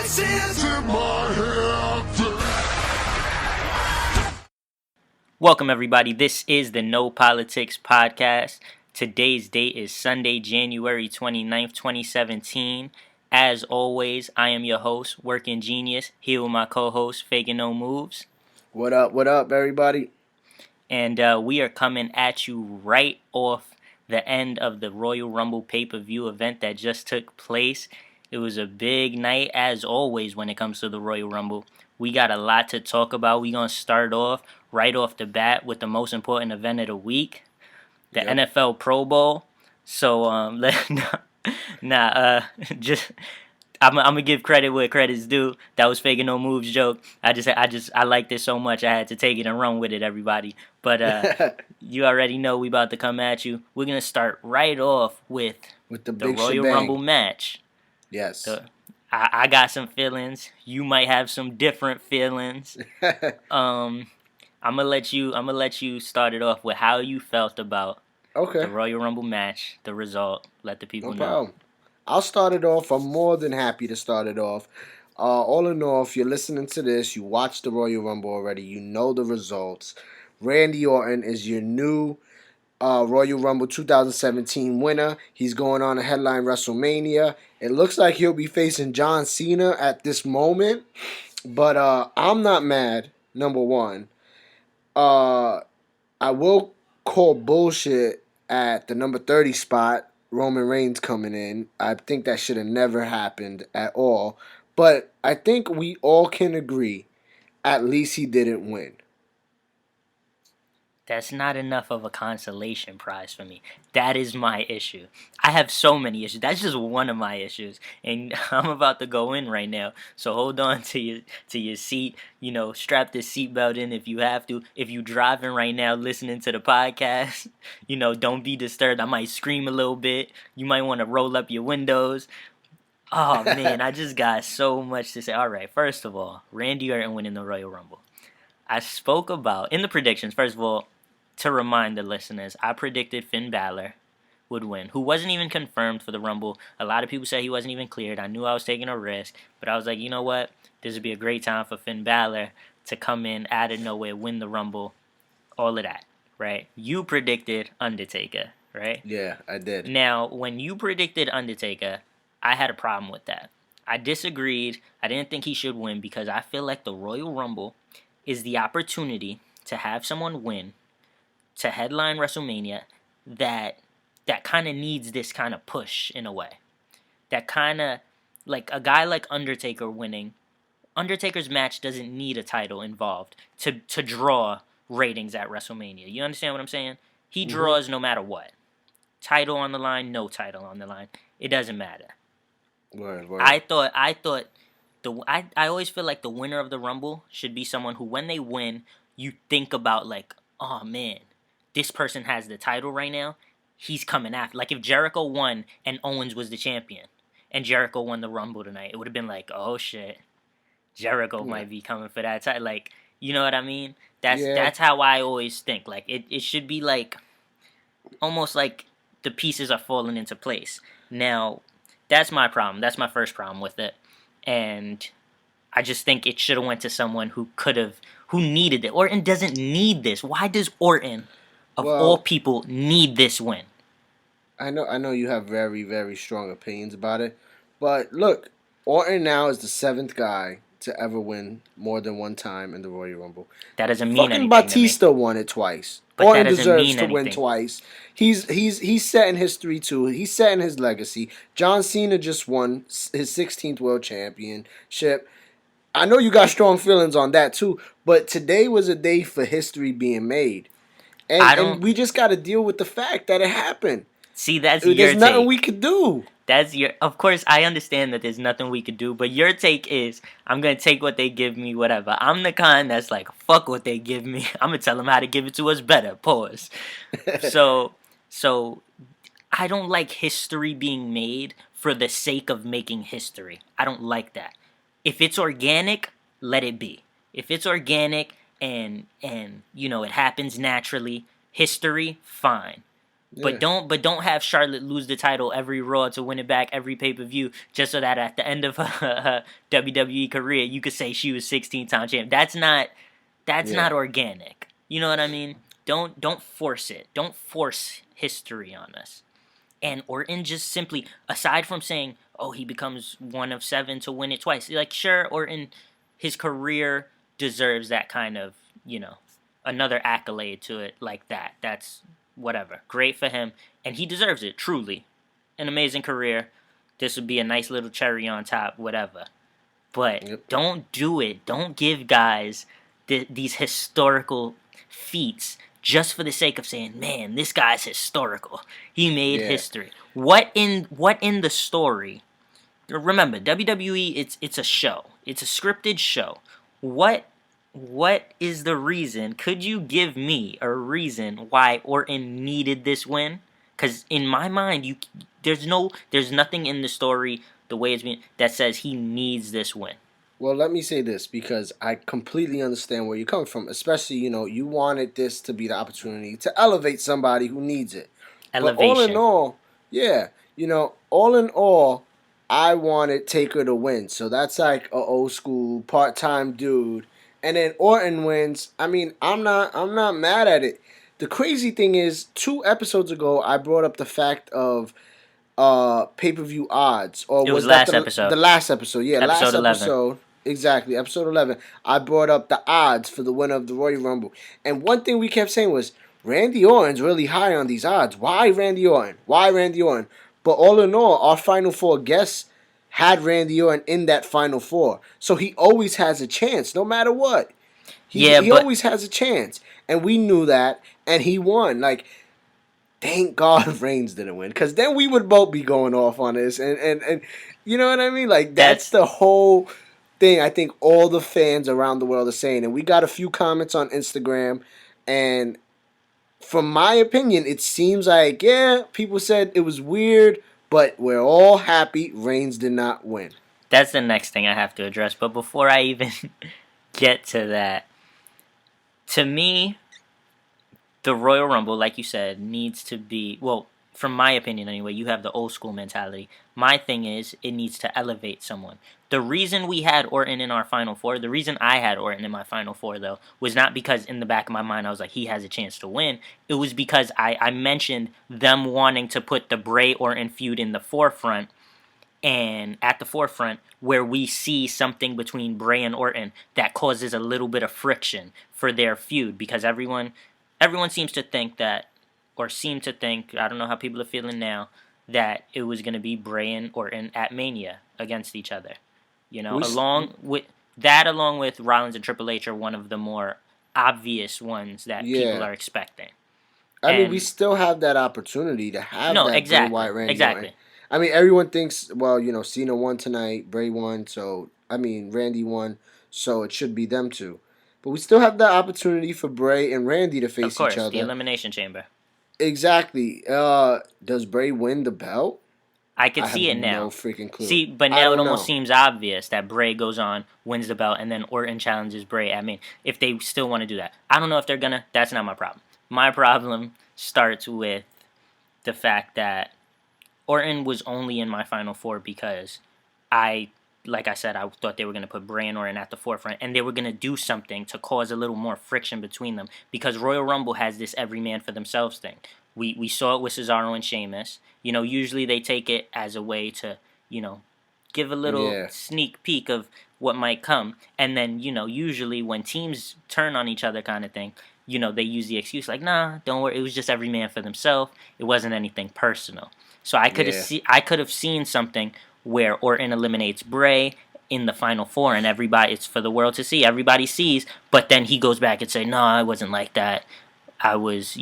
voices in my head. Welcome, everybody. This is the No Politics Podcast. Today's date is Sunday, January 29th, 2017. As always, I am your host, Working Genius, here with my co-host, Faking No Moves. What up, everybody? And we are coming at you right off the end of the Royal Rumble pay-per-view event that just took place. It was a big night, as always, when it comes to the Royal Rumble. We got a lot to talk about. We're going to start off right off the bat with the most important event of the week, the NFL Pro Bowl. So, I'm gonna give credit where credit's due. That was Faking No Moves joke. I liked it so much I had to take it and run with it, everybody. But you already know we about to come at you. We're gonna start right off with the Royal shebang. Rumble match. Yes. So, I got some feelings. You might have some different feelings. I'm gonna let you start it off with how you felt about the Royal Rumble match, the result. Let the people know. Problem. I'll start it off. I'm more than happy to start it off. All in all, if you're listening to this, you watched the Royal Rumble already. You know the results. Randy Orton is your new Royal Rumble 2017 winner. He's going on to headline WrestleMania. It looks like he'll be facing John Cena at this moment. But I'm not mad, number one. I will call bullshit at the number 30 spot. Roman Reigns coming in. I think that should have never happened at all. But I think we all can agree, at least he didn't win. That's not enough of a consolation prize for me. That is my issue. I have so many issues. That's just one of my issues. And I'm about to go in right now. So hold on to your seat. You know, strap the seatbelt in if you have to. If you're driving right now listening to the podcast, you know, don't be disturbed. I might scream a little bit. You might want to roll up your windows. Oh, man, I just got so much to say. All right, first of all, Randy Orton winning the Royal Rumble. I spoke about, in the predictions, first of all, to remind the listeners, I predicted Finn Balor would win, who wasn't even confirmed for the Rumble. A lot of people said he wasn't even cleared. I knew I was taking a risk, but I was like, you know what? This would be a great time for Finn Balor to come in out of nowhere, win the Rumble, all of that, right? You predicted Undertaker, right? Yeah, I did. Now, when you predicted Undertaker, I had a problem with that. I disagreed. I didn't think he should win because I feel like the Royal Rumble is the opportunity to have someone win to headline WrestleMania that kind of needs this kind of push in a way. That kind of, like a guy like Undertaker winning, Undertaker's match doesn't need a title involved to draw ratings at WrestleMania. You understand what I'm saying? He draws no matter what. Title on the line, no title on the line. It doesn't matter. Word. I always feel like the winner of the Rumble should be someone who, when they win, you think about like, oh man, this person has the title right now. He's coming after. Like if Jericho won and Owens was the champion, and Jericho won the Rumble tonight, it would have been like, oh shit, Jericho might be coming for that title. Like, you know what I mean? That's how I always think. Like it should be like almost like the pieces are falling into place. Now, that's my problem. That's my first problem with it. And I just think it should have went to someone who needed it. Orton doesn't need this. Why does Orton, of all people, need this win? I know you have very, very strong opinions about it. But look, Orton now is the 7th guy to ever win more than one time in the Royal Rumble. That doesn't mean anything. Batista won it twice. But Orton that doesn't deserves mean to anything. win twice. He's setting history too. He's setting his legacy. John Cena just won his 16th World Championship. I know you got strong feelings on that too, but today was a day for history being made. And we just got to deal with the fact that it happened. See, that's your take. There's nothing we could do. Of course, I understand that there's nothing we could do, but your take is, I'm going to take what they give me, whatever. I'm the kind that's like, fuck what they give me. I'm going to tell them how to give it to us better. Pause. So I don't like history being made for the sake of making history. I don't like that. If it's organic, let it be. If it's organic and you know, it happens naturally, history, fine. But don't have Charlotte lose the title every Raw to win it back every pay-per-view just so that at the end of her WWE career you could say she was 16-time champ. That's Yeah. not organic. You know what I mean? Don't force it. Don't force history on us. And Orton just simply, aside from saying, oh, he becomes one of 7 to win it twice. Like, sure, Orton, his career deserves that kind of, another accolade to it like that. That's whatever. Great for him. And he deserves it, truly. An amazing career. This would be a nice little cherry on top, whatever. But don't do it. Don't give guys these historical feats just for the sake of saying, man, this guy's historical. He made history. What in the story? Remember, WWE, it's a show. It's a scripted show. What is the reason? Could you give me a reason why Orton needed this win? Because in my mind, there's nothing in the story, the way it's been, that says he needs this win. Well, let me say this because I completely understand where you're coming from. Especially, you wanted this to be the opportunity to elevate somebody who needs it. Elevation. But all in all, all in all, I wanted Taker to win. So that's like a old school part-time dude. And then Orton wins. I mean, I'm not mad at it. The crazy thing is, 2 episodes ago, I brought up the fact of pay-per-view odds. Or it was last episode. The last episode, yeah, episode 11. Episode. Exactly, episode 11. I brought up the odds for the winner of the Royal Rumble. And one thing we kept saying was, Randy Orton's really high on these odds. Why Randy Orton? Why Randy Orton? But all in all, our Final Four guests had Orton in that Final Four. So he always has a chance, no matter what. He always has a chance. And we knew that, and he won. Like, thank God Reigns didn't win, because then we would both be going off on this. And you know what I mean? Like, that's the whole thing I think all the fans around the world are saying. And we got a few comments on Instagram, and from my opinion, it seems like, people said it was weird, but we're all happy Reigns did not win. That's the next thing I have to address. But before I even get to that, to me, the Royal Rumble, like you said, needs to be, well, from my opinion anyway, you have the old school mentality. My thing is, it needs to elevate someone. The reason we had Orton in our Final Four, the reason I had Orton in my Final Four, though, was not because in the back of my mind I was like, he has a chance to win. It was because I mentioned them wanting to put the Bray Orton feud in the forefront, and at the forefront where we see something between Bray and Orton that causes a little bit of friction for their feud, because everyone seems to think that, or seem to think, I don't know how people are feeling now, that it was going to be Bray and Orton at Mania against each other. Along with Rollins and Triple H are one of the more obvious ones that people are expecting. I mean, we still have that opportunity to have Bray Wyatt, Randy Orton. I mean, everyone thinks, well, Cena won tonight, Bray won, Randy won, so it should be them two. But we still have the opportunity for Bray and Randy to face each other. Of course, the Elimination Chamber. Exactly. Does Bray win the belt? I can see it now. No freaking clue. See, but now it almost seems obvious that Bray goes on, wins the belt, and then Orton challenges Bray. I mean, if they still want to do that. I don't know if they're going to. That's not my problem. My problem starts with the fact that Orton was only in my Final Four because like I said, I thought they were going to put Bray and Orton at the forefront, and they were going to do something to cause a little more friction between them, because Royal Rumble has this every man for themselves thing. We saw it with Cesaro and Sheamus. Usually they take it as a way to, give a little sneak peek of what might come. And then, usually when teams turn on each other kind of thing, they use the excuse like, nah, don't worry, it was just every man for themselves. It wasn't anything personal. So I could have seen something where Orton eliminates Bray in the Final Four, and it's for the world to see. Everybody sees, but then he goes back and say, no, it wasn't like that. I was,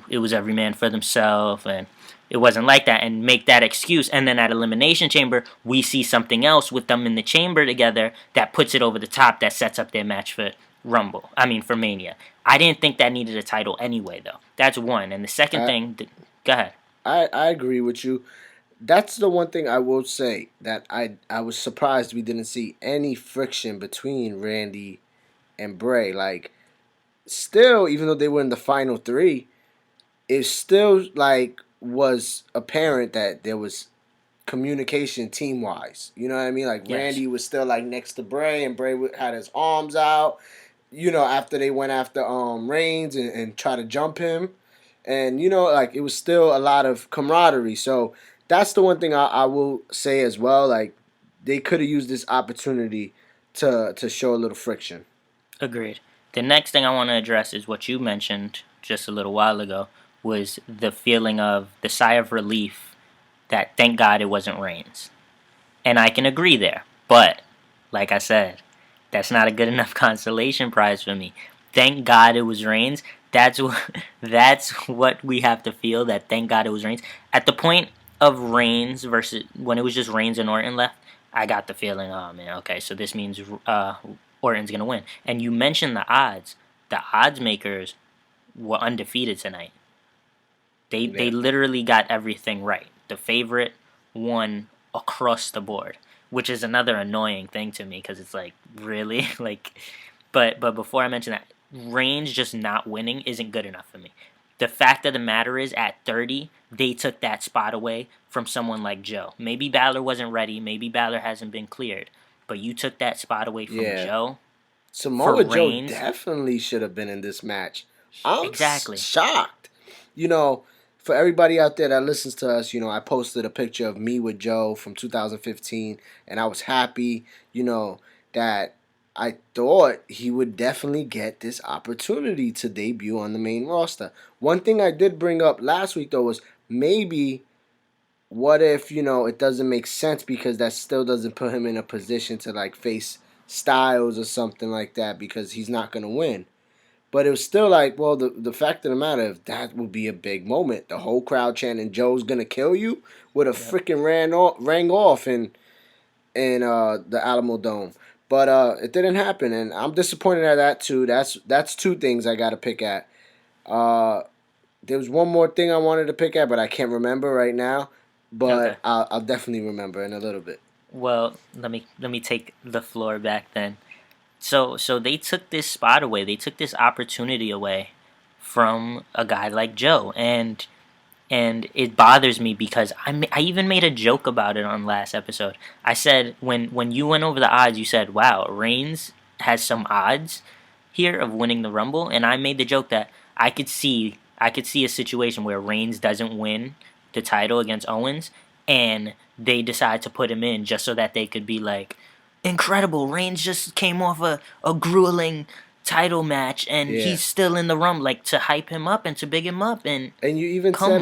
it was every man for themselves, and it wasn't like that, and make that excuse. And then at Elimination Chamber, we see something else with them in the chamber together that puts it over the top, that sets up their match for for Mania. I didn't think that needed a title anyway, though. That's one. And the second thing, go ahead. I agree with you. That's the one thing I will say, that I was surprised we didn't see any friction between Randy and Bray. Like, still, even though they were in the final 3, it's still like was apparent that there was communication team wise. You know what I mean? Like Yes. Randy was still like next to Bray, and Bray had his arms out. You know, after they went after Reigns and tried to jump him, and you know, like it was still a lot of camaraderie. So that's the one thing I will say as well. Like they could have used this opportunity to show a little friction. Agreed. The next thing I want to address is what you mentioned just a little while ago was the feeling of the sigh of relief that thank God it wasn't Reigns. And I can agree there. But, like I said, that's not a good enough consolation prize for me. Thank God it was Reigns. That's what we have to feel, that thank God it was Reigns. At the point of Reigns versus when it was just Reigns and Orton left, I got the feeling, oh man, okay, so this means Orton's going to win. And you mentioned the odds. The odds makers were undefeated tonight. They literally got everything right. The favorite won across the board, which is another annoying thing to me because it's like, really? Like, but before I mention that, Reigns just not winning isn't good enough for me. The fact of the matter is, at 30, they took that spot away from someone like Joe. Maybe Balor wasn't ready. Maybe Balor hasn't been cleared. But you took that spot away from Joe. Samoa Joe Reigns. definitely should have been in this match. I'm Exactly. shocked. You know, for everybody out there that listens to us, you know, I posted a picture of me with Joe from 2015, and I was happy, you know, that I thought he would definitely get this opportunity to debut on the main roster. One thing I did bring up last week, though, was maybe what if, you know, it doesn't make sense because that still doesn't put him in a position to, like, face Styles or something like that because he's not going to win. But it was still like, well, the fact of the matter, if that would be a big moment. The whole crowd chanting, Joe's going to kill you, would have freaking rang off in the Alamo Dome. But it didn't happen, and I'm disappointed at that, too. That's two things I got to pick at. There was one more thing I wanted to pick at, but I can't remember right now. But Okay. I'll definitely remember in a little bit. Well, let me take the floor back then. So they took this spot away. They took this opportunity away from a guy like Joe, and it bothers me because I even made a joke about it on last episode. I said when you went over the odds, you said, "Wow, Reigns has some odds here of winning the Rumble," and I made the joke that I could see a situation where Reigns doesn't win the title against Owens, and they decide to put him in just so that they could be like, incredible, Reigns just came off a grueling title match and Yeah. he's still in the Rumble, like to hype him up and to big him up. And And you even come said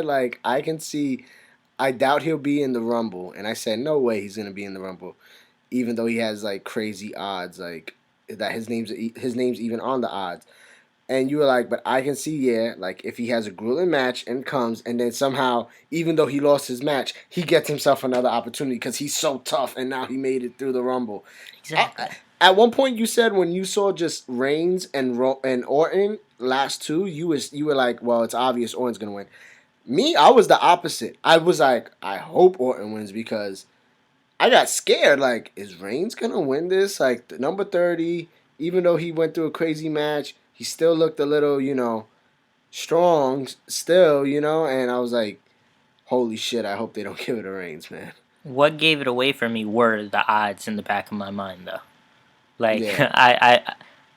like I can see I doubt he'll be in the Rumble, and I said no way he's gonna be in the Rumble, even though he has like crazy odds, like that his name's even on the odds. And you were like, but I can see, yeah, like if he has a grueling match and comes, and then somehow, even though he lost his match, he gets himself another opportunity because he's so tough, and now he made it through the Rumble. exactly. At one point, you said when you saw just Reigns and Orton last two, you were like, well, it's obvious Orton's gonna win. Me, I was the opposite. I was like, I hope Orton wins because I got scared. Like, is Reigns gonna win this? Like, the number 30, even though he went through a crazy match, he still looked a little, you know, strong still, you know. And I was like, holy shit! I hope they don't give it to Reigns, man. What gave it away for me were the odds in the back of my mind, though. Like Yeah.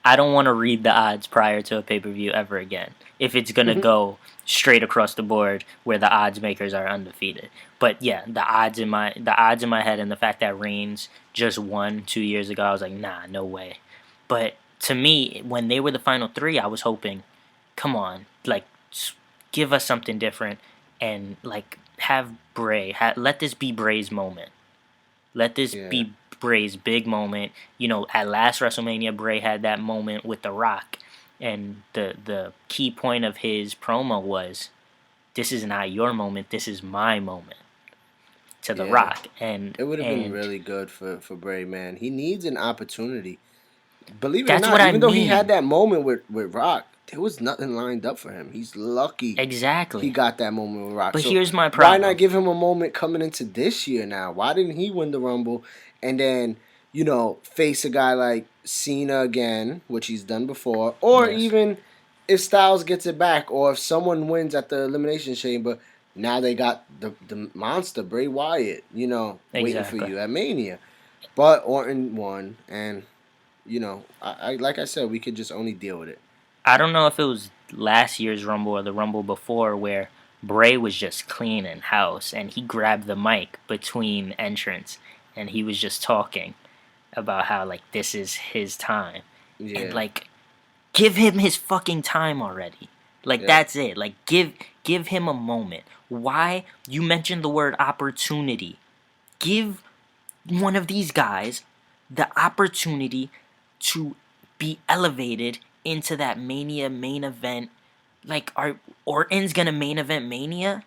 I don't want to read the odds prior to a pay-per-view ever again. If it's gonna go straight across the board where the odds makers are undefeated. But yeah, the odds in my head and the fact that Reigns just won 2 years ago, I was like, nah, no way. But to me, when they were the final three, I was hoping, come on, like give us something different and like have Bray, let this be Bray's moment. Let this Yeah. be Bray's big moment. You know, at last WrestleMania, Bray had that moment with The Rock. And the key point of his promo was, this is not your moment, this is my moment. To The Yeah. Rock. And It would have been really good for Bray, man. He needs an opportunity. Believe it or that's not, what I even though he had mean. that moment with Rock, there was nothing lined up for him. He's lucky he Exactly. got that moment with Rock. But So here's my why problem. not give him a moment coming into this year now? Why didn't he win the Rumble and then, you know, face a guy like Cena again, which he's done before, or Yes. even if Styles gets it back, or if someone wins at the Elimination Chamber, now they got the monster Bray Wyatt, waiting for Exactly. you at Mania. But Orton won, and I like I said, we could just only deal with it. I don't know if it was last year's Rumble or the Rumble before where Bray was just cleaning house and he grabbed the mic between entrants and he was just talking about how like this is his time. And Yeah, like give him his fucking time already. Like yeah, that's it. Like give him a moment. Why you mentioned the word opportunity. Give one of these guys the opportunity to be elevated into that Mania main event. Like, are Orton's gonna main event Mania?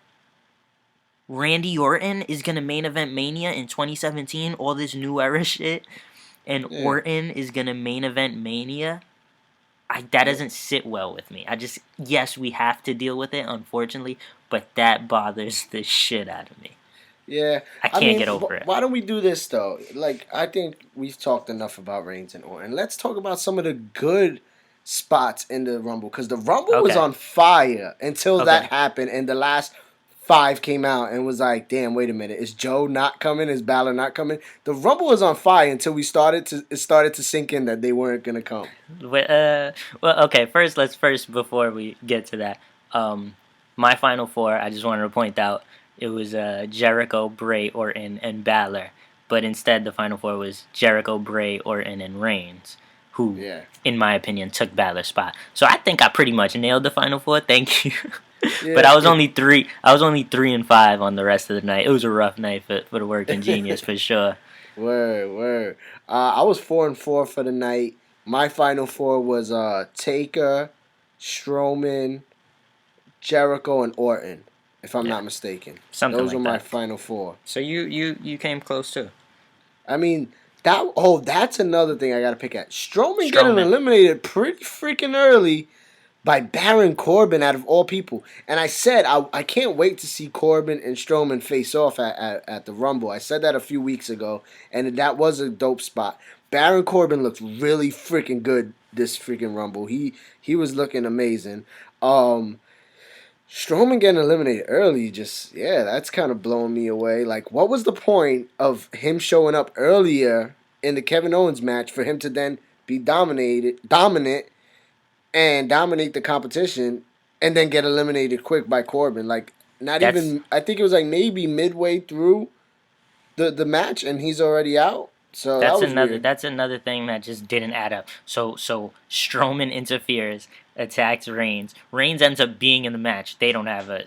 Randy Orton is gonna main event Mania in 2017. All this new era shit, and yeah. Orton is gonna main event Mania. That yeah. doesn't sit well with me. Yes, we have to deal with it, unfortunately, but that bothers the shit out of me. Yeah, I I can't mean, get over it. why don't we do this though? Like, I think we've talked enough about Reigns and Orton. Let's talk about some of the good spots in the Rumble, because the Rumble was Okay. on fire until that Okay. happened, and the last five came out and was like, "Damn, wait a minute, is Joe not coming? Is Balor not coming?" The Rumble was on fire until it started to sink in that they weren't gonna come. Well, okay. Let's before we get to that. My final four. I just wanted to point out it was Jericho, Bray, Orton, and Balor, but instead the final four was Jericho, Bray, Orton, and Reigns, who, Yeah, in my opinion, took Balor's spot. So I think I pretty much nailed the final four. Thank you. But yeah. I was only three. I was only 3 and 5 on the rest of the night. It was a rough night for the working genius for sure. Word, word. I was 4-4 for the night. My final four was Taker, Strowman, Jericho, and Orton, if I'm Yeah, not mistaken. something Those were like my that. final four. So you came close too. I mean, that's another thing I gotta pick at. Strowman getting Strowman. eliminated pretty freaking early by Baron Corbin out of all people. And I said I can't wait to see Corbin and Strowman face off at the Rumble. I said that a few weeks ago, and that was a dope spot. Baron Corbin looked really freaking good this freaking Rumble. He was looking amazing. Strowman getting eliminated early, that's kind of blowing me away. Like, what was the point of him showing up earlier in the Kevin Owens match for him to then be dominant, and dominate the competition, and then get eliminated quick by Corbin? Like, not That's even. I think it was like maybe midway through the match, and he's already out. So that That's was another weird. that's another thing that just didn't add up. So Strowman interferes, attacks Reigns. Reigns ends up being in the match. They don't have a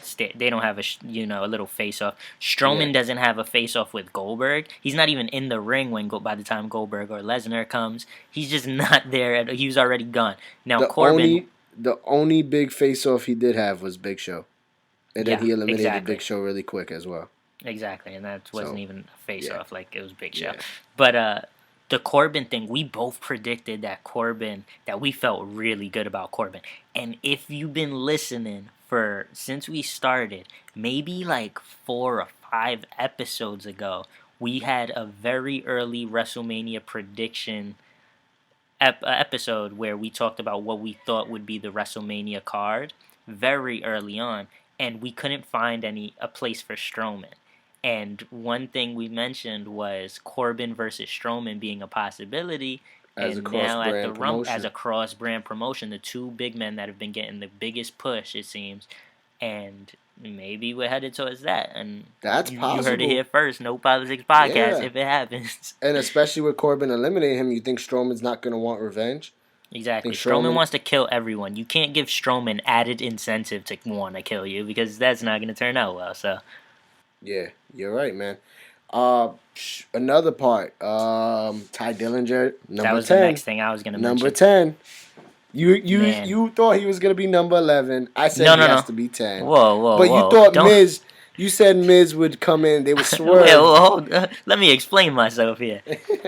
little face off. Yeah. Strowman doesn't have a face off with Goldberg. He's not even in the ring by the time Goldberg or Lesnar comes. He's just not there. He was already gone. Now The Corbin, only the only big face off he did have was Big Show, and then yeah, he eliminated Big exactly. Show really quick as well. Exactly, and that wasn't So even a face yeah, off, like it was Big Show. yeah, But the Corbin thing, we both predicted that we felt really good about Corbin. And if you've been listening for since we started, maybe like 4 or 5 episodes ago, we had a very early WrestleMania prediction episode where we talked about what we thought would be the WrestleMania card very early on, and we couldn't find a place for Strowman. And one thing we mentioned was Corbin versus Strowman being a possibility. as a And cross now at the brand as promotion. a cross brand promotion, the two big men that have been getting the biggest push, it seems. And maybe we're headed towards that. And That's you heard it here possible. first. No Politics Podcast Yeah, if it happens. and especially with Corbin eliminating him, you think Strowman's not gonna want revenge? Exactly. Think Strowman Strowman? wants to kill everyone. You can't give Strowman added incentive to want to kill you because that's not going to turn out well. So Yeah, you're right, man. Another part. Ty Dillinger, that number was the 10. next thing I was going to Number mention. 10. You you Man. you thought he was gonna be number 11. I said No, he no, has no. to be 10. Whoa, whoa, But you whoa. thought Don't. Miz. You said Miz would come in. They would Wait, swerve. hold, let me explain myself here.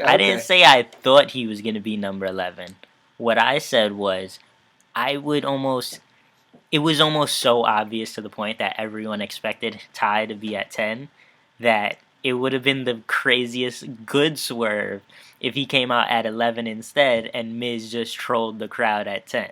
I didn't Okay. say I thought he was going to be number 11. What I said was I would almost. It was almost so obvious to the point that everyone expected Ty to be at 10 that it would have been the craziest good swerve if he came out at 11 instead and Miz just trolled the crowd at 10.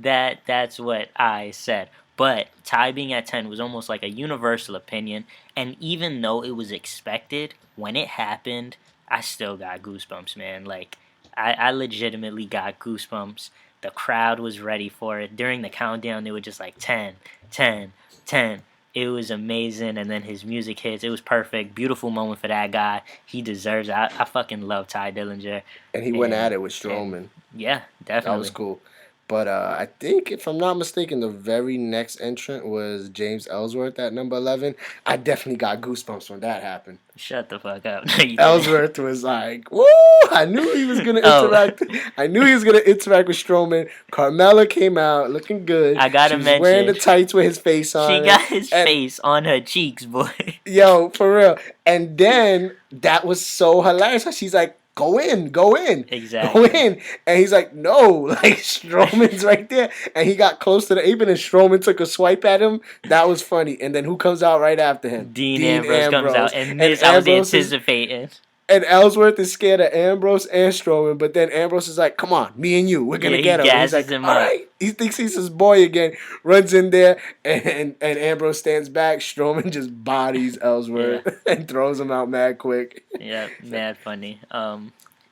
That's what I said. But Ty being at 10 was almost like a universal opinion. And even though it was expected, when it happened, I still got goosebumps, man. Like, I legitimately got goosebumps. The crowd was ready for it. During the countdown, they were just like 10, 10, 10. It was amazing. And then his music hits. It was perfect. Beautiful moment for that guy. He deserves it. I fucking love Ty Dillinger. And he went at it with And Strowman. yeah, That was definitely. cool. But I think, if I'm not mistaken, the very next entrant was James Ellsworth at number 11. I definitely got goosebumps when that happened. Shut the fuck up. No, you didn't. Ellsworth was like, "Woo!" I knew he was gonna Oh, interact. I knew he was gonna interact with Strowman. Carmella came out looking good. I She gotta was wearing the mention, tights with his face she on it. got his And face on her cheeks, boy. yo, for real. And then that was so hilarious. How she's like, "Go in, go in, go Exactly. in," and he's like, "No!" Like Strowman's right there, and he got close to the apron, and Strowman took a swipe at him. That was funny. And then who comes out right after him? Dean Dean Ambrose comes out, Ambrose. and And this I was Ambrose is anticipating. and Ellsworth is scared of Ambrose and Strowman, but then Ambrose is like, "Come on, me and you, we're Yeah, gonna he get him." And he's gasses like, him "All up. right." He thinks he's his boy again, runs in there, and Ambrose stands back. Strowman just bodies Yeah, Ellsworth and throws him out mad quick. yeah, mad funny.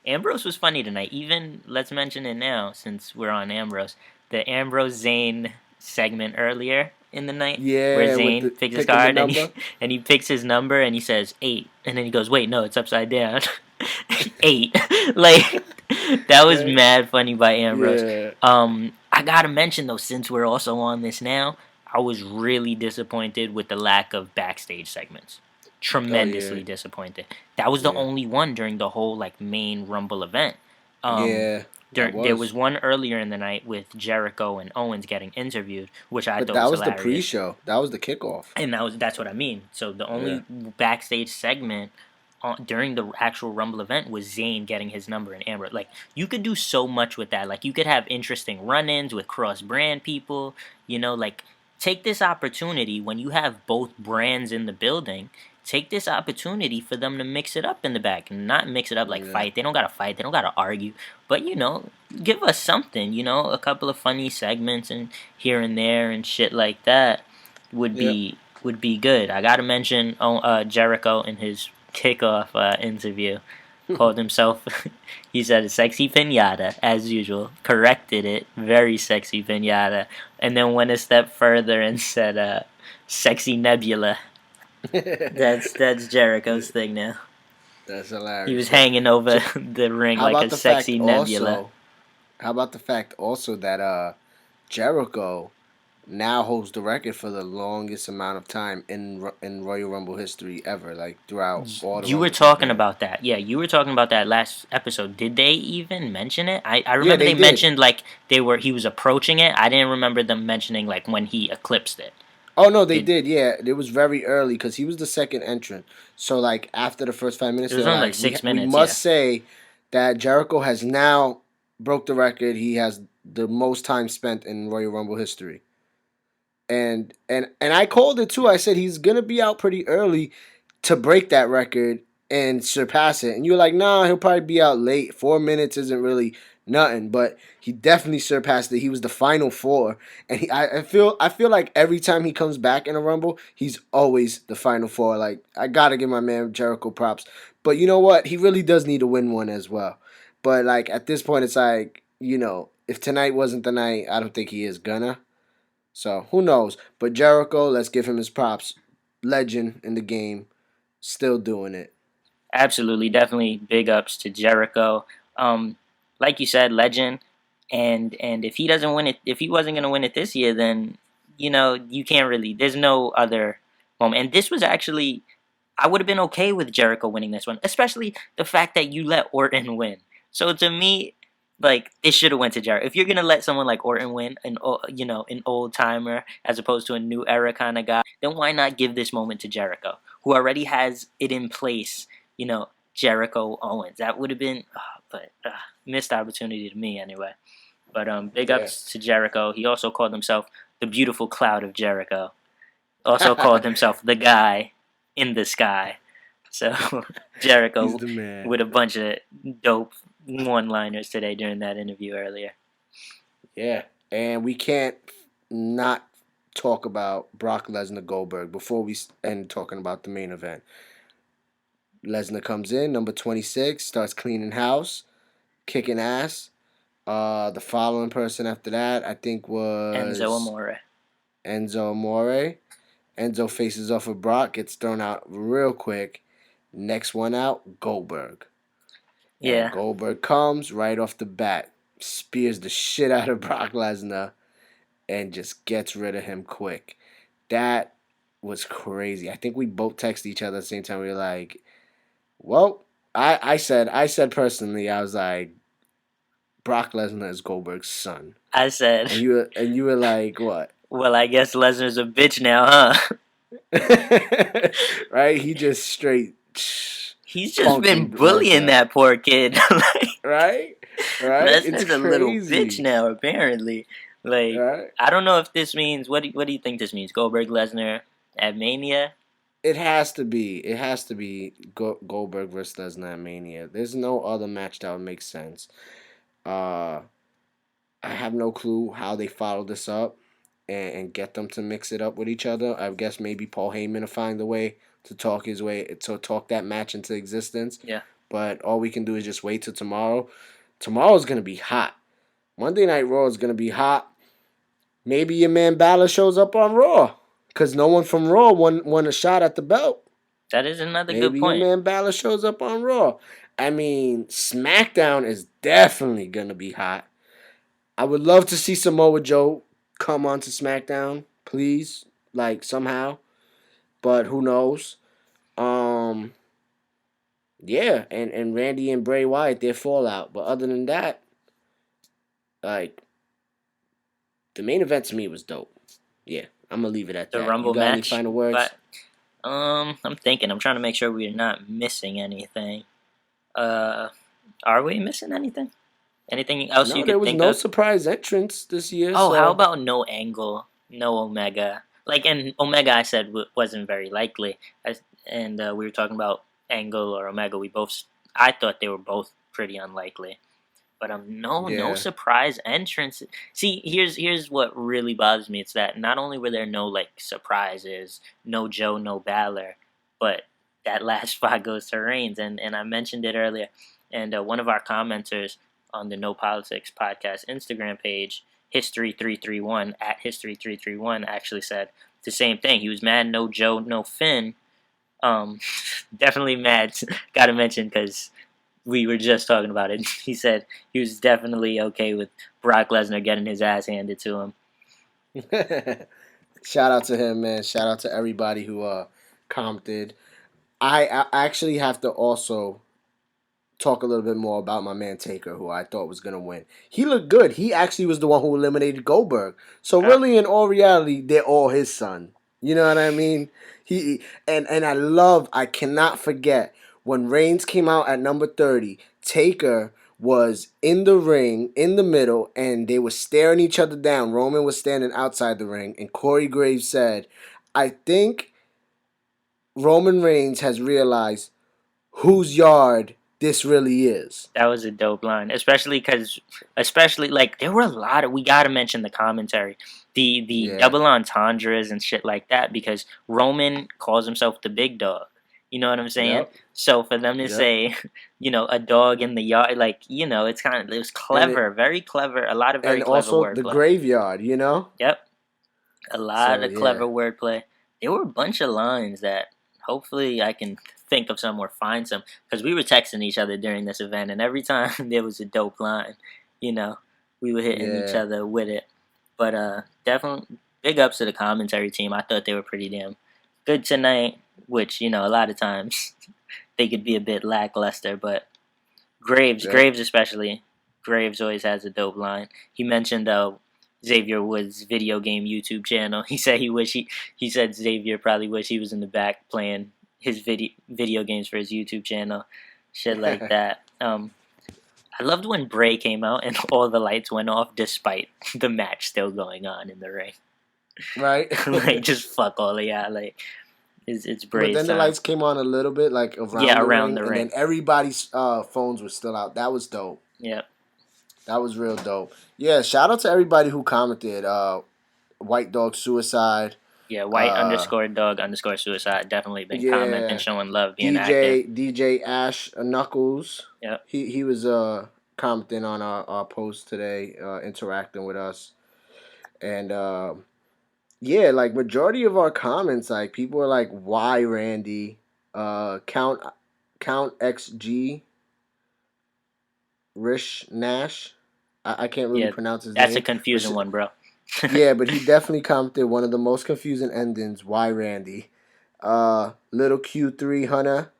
Ambrose was funny tonight. Even let's mention it now since we're on Ambrose. The Ambrose Zayn segment earlier in the night where Yeah, with the Zayn picks his picking the card and number. he picks his number and he says 8, and then he goes, "Wait, no, it's upside down." 8. Like, that was Okay. mad funny by Ambrose. Yeah. I gotta mention though, since we're also on this now, I was really disappointed with the lack of backstage segments. Oh yeah. Tremendously disappointed. That was the Yeah. only one during the whole like main Rumble event. Um, Yeah. That there was was. one earlier in the night with Jericho and Owens getting interviewed, which I But thought that was was the hilarious. pre-show. That was the kickoff. And that's what I mean. So the Yeah. only backstage segment during the actual Rumble event was Zayn getting his number in Amber. Like, you could do so much with that. Like, you could have interesting run-ins with cross-brand people. You know, like, take this opportunity when you have both brands in the building. Take this opportunity for them to mix it up in the back, and not mix it up like Yeah. fight. They don't gotta fight. They don't gotta argue. But give us something. A couple of funny segments and here and there and shit like that would Yeah. be good. I gotta mention Jericho in his kickoff interview called himself. He said a sexy pinata as usual. Corrected it, very sexy pinata, and then went a step further and said sexy nebula. That's Jericho's thing now. That's He hilarious. was hanging over J- the ring How like about a the fact sexy nebula. also? How about the fact also that Jericho now holds the record for the longest amount of time in Royal Rumble history ever, like throughout all the You were Rumbles he's talking been in. about that. Yeah, you were talking about that last episode. Did they even mention it? I Yeah, remember they they did. mentioned like he was approaching it. I didn't remember them mentioning like when he eclipsed it. Oh no, they Did did. Yeah, it was very early because he was the second entrant. So like after the first 5 minutes, it they're was only like like, six we minutes, yeah. must say that Jericho has now broke the record. He has the most time spent in Royal Rumble history. And I called it too. I said he's gonna be out pretty early to break that record and surpass it. And you're like, nah, he'll probably be out late. 4 minutes isn't really nothing, but he definitely surpassed it. He was the final four, and I feel like every time he comes back in a Rumble, he's always the final four. Like, I gotta give my man Jericho props, but you know what? He really does need to win one as well. But like at this point, it's like, if tonight wasn't the night, I don't think he is gonna. So who knows? But Jericho, let's give him his props. Legend in the game, still doing it. Absolutely, definitely big ups to Jericho. Like you said, legend. And if he doesn't win it, if he wasn't gonna win it this year, then you can't really. There's no other moment. And this was actually, I would have been okay with Jericho winning this one, especially the fact that you let Orton win. So to me, like, it should have went to Jericho. If you're gonna let someone like Orton win, an old timer as opposed to a new era kind of guy, then why not give this moment to Jericho, who already has it in place? Jericho Owens. That would have been, but missed opportunity to me anyway. But big Yeah. ups to Jericho. He also called himself the beautiful cloud of Jericho. Also called himself the guy in the sky. So Jericho He's the man. with a bunch of dope one-liners today during that interview earlier. Yeah. And we can't not talk about Brock Lesnar Goldberg before we end talking about the main event. Lesnar comes in, number 26, starts cleaning house, kicking ass. The following person after that, I think, Enzo was Amore. Enzo Amore. Enzo faces off with Brock, gets thrown out real quick. Next one out, Goldberg. And Yeah, Goldberg comes right off the bat, spears the shit out of Brock Lesnar, and just gets rid of him quick. That was crazy. I think we both texted each other at the same time. We were like, well, I said personally, I was like, Brock Lesnar is Goldberg's son. I said, And you were like, what? well, I guess Lesnar's a bitch now, huh? Right? He just straight He's just punked been him bullying Lesnar. that poor kid. Like, Right? Right? It's Lesnar's a little bitch crazy. now, apparently. Like, Right? I don't know if this means, what do you think this means? Goldberg Lesnar at Mania? It has to be. It has to be Goldberg versus Lesnar at Mania. There's no other match that would make sense. Uh, I have no clue how they follow this up and get them to mix it up with each other. I guess maybe Paul Heyman will find a way to talk that match into existence. Yeah. But all we can do is just wait till tomorrow. Tomorrow's gonna be hot. Monday Night Raw is gonna be hot. Maybe your man Balor shows up on Raw. Because no one from Raw won a shot at the belt. That is another good Maybe your point. man Balor shows up on Raw. I mean, SmackDown is definitely going to be hot. I would love to see Samoa Joe come onto SmackDown, please. Like, somehow. But who knows? Yeah, and Randy and Bray Wyatt, their fallout. But other than that, like, the main event to me was dope. Yeah, I'm going to leave it at The that. Rumble You got any match. final words? But I'm thinking. I'm trying to make sure we're not missing anything. Are we missing anything? Anything else you No, there could was think no of? surprise entrance this year. Oh, So how about no Angle, no Omega? Like, and Omega, I said wasn't very likely. And we were talking about Angle or Omega. I thought they were both pretty unlikely. But no yeah, surprise entrance. See, here's what really bothers me. It's that not only were there no like surprises, no Joe, no Balor, but that last spot goes to Reigns, and I mentioned it earlier. And one of our commenters on the No Politics podcast Instagram page, History331 at History331, actually said the same thing. He was mad, no Joe, no Finn. Definitely mad. Got to mention because we were just talking about it. He said he was definitely okay with Brock Lesnar getting his ass handed to him. shout out to him, man. Shout out to everybody who commented. I actually have to also talk a little bit more about my man Taker, who I thought was gonna win. He looked good. He actually was the one who eliminated Goldberg. So really, in all reality, they're all his son. You know what I mean? And I cannot forget when Reigns came out at number 30. Taker was in the ring in the middle, and they were staring each other down. Roman was standing outside the ring, and Corey Graves said, "I think Roman Reigns has realized whose yard this really is." That was a dope line, especially like there were a lot of. We got to mention the commentary, the Yeah. double entendres and shit like that, because Roman calls himself the big dog. You know what I'm saying? Yep. So for them to Yep. say, a dog in the yard, like it was clever, very clever. A lot of very And clever also the wordplay. graveyard, you know? Yep, a lot So, of yeah. clever wordplay. There were a bunch of lines that hopefully I can think of some or find some, because we were texting each other during this event, and every time there was a dope line, we were hitting each Yeah. other with it. But definitely big ups to the commentary team. I thought they were pretty damn good tonight, which a lot of times they could be a bit lackluster, but Graves Yeah. Graves especially, Graves always has a dope line. He mentioned Xavier Woods' video game YouTube channel. He said he said Xavier probably wish he was in the back playing his video games for his YouTube channel, shit like that. I loved when Bray came out and all the lights went off despite the match still going on in the ring. Right? Like, just fuck all of y'all. Like, it's Bray's But then the time. lights came on a little bit, like around the around ring, the and ring. then everybody's phones were still out. That was dope. Yep. That was real dope. Yeah, shout out to everybody who commented. White Dog Suicide. Yeah, white Uh, underscore dog underscore suicide. Definitely been commenting, yeah, showing love, being active. DJ Ash Knuckles. Yep. He was commenting on our post today, interacting with us, and yeah, like majority of our comments, like people are like, "Why Randy?" Count XG Rish Nash. I can't really Yeah, pronounce his that's a name, but confusing one, bro. yeah, but he definitely commented one of the most confusing endings. Why Randy? Little Q3 Hunter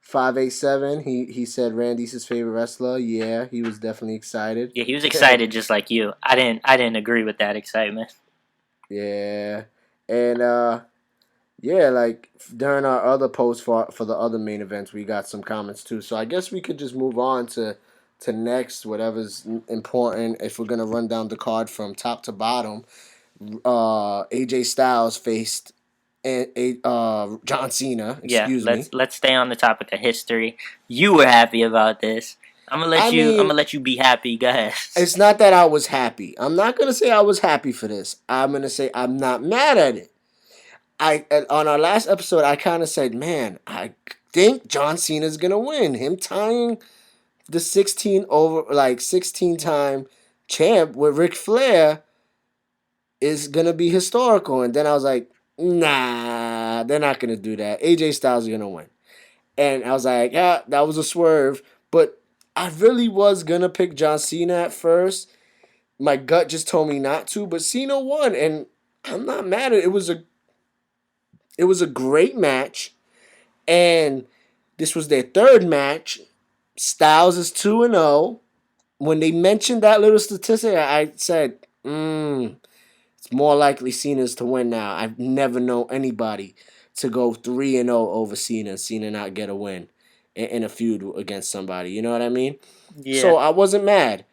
587. He said Randy's his favorite wrestler. Yeah, he was definitely excited. Yeah, he was excited just like you. I didn't agree with that excitement. Yeah, and yeah, like during our other posts for the other main events, we got some comments too. So I guess we could just move on to next whatever's important. If we're gonna run down the card from top to bottom, AJ Styles faced John Cena. Yeah, Excuse me. let's stay on the topic of history. You were happy about this. I I'm mean, gonna let you be happy. Go ahead. it's not that I was happy. I'm not gonna say I was happy for this. I'm gonna say I'm not mad at it. On our last episode, I kind of said, man, I think John Cena's gonna win. Him tying the 16 time champ with Ric Flair is gonna be historical. And then I was like, nah, they're not gonna do that. AJ Styles is gonna win. And I was like, yeah, that was a swerve. But I really was gonna pick John Cena at first. My gut just told me not to, but Cena won, and I'm not mad at it. It was a great match, and this was their third match. Styles is 2-0. When they mentioned that little statistic, I said, it's more likely Cena's to win now. I've never known anybody to go 3-0 over Cena not get a win in a feud against somebody. You know what I mean? Yeah, So I wasn't mad,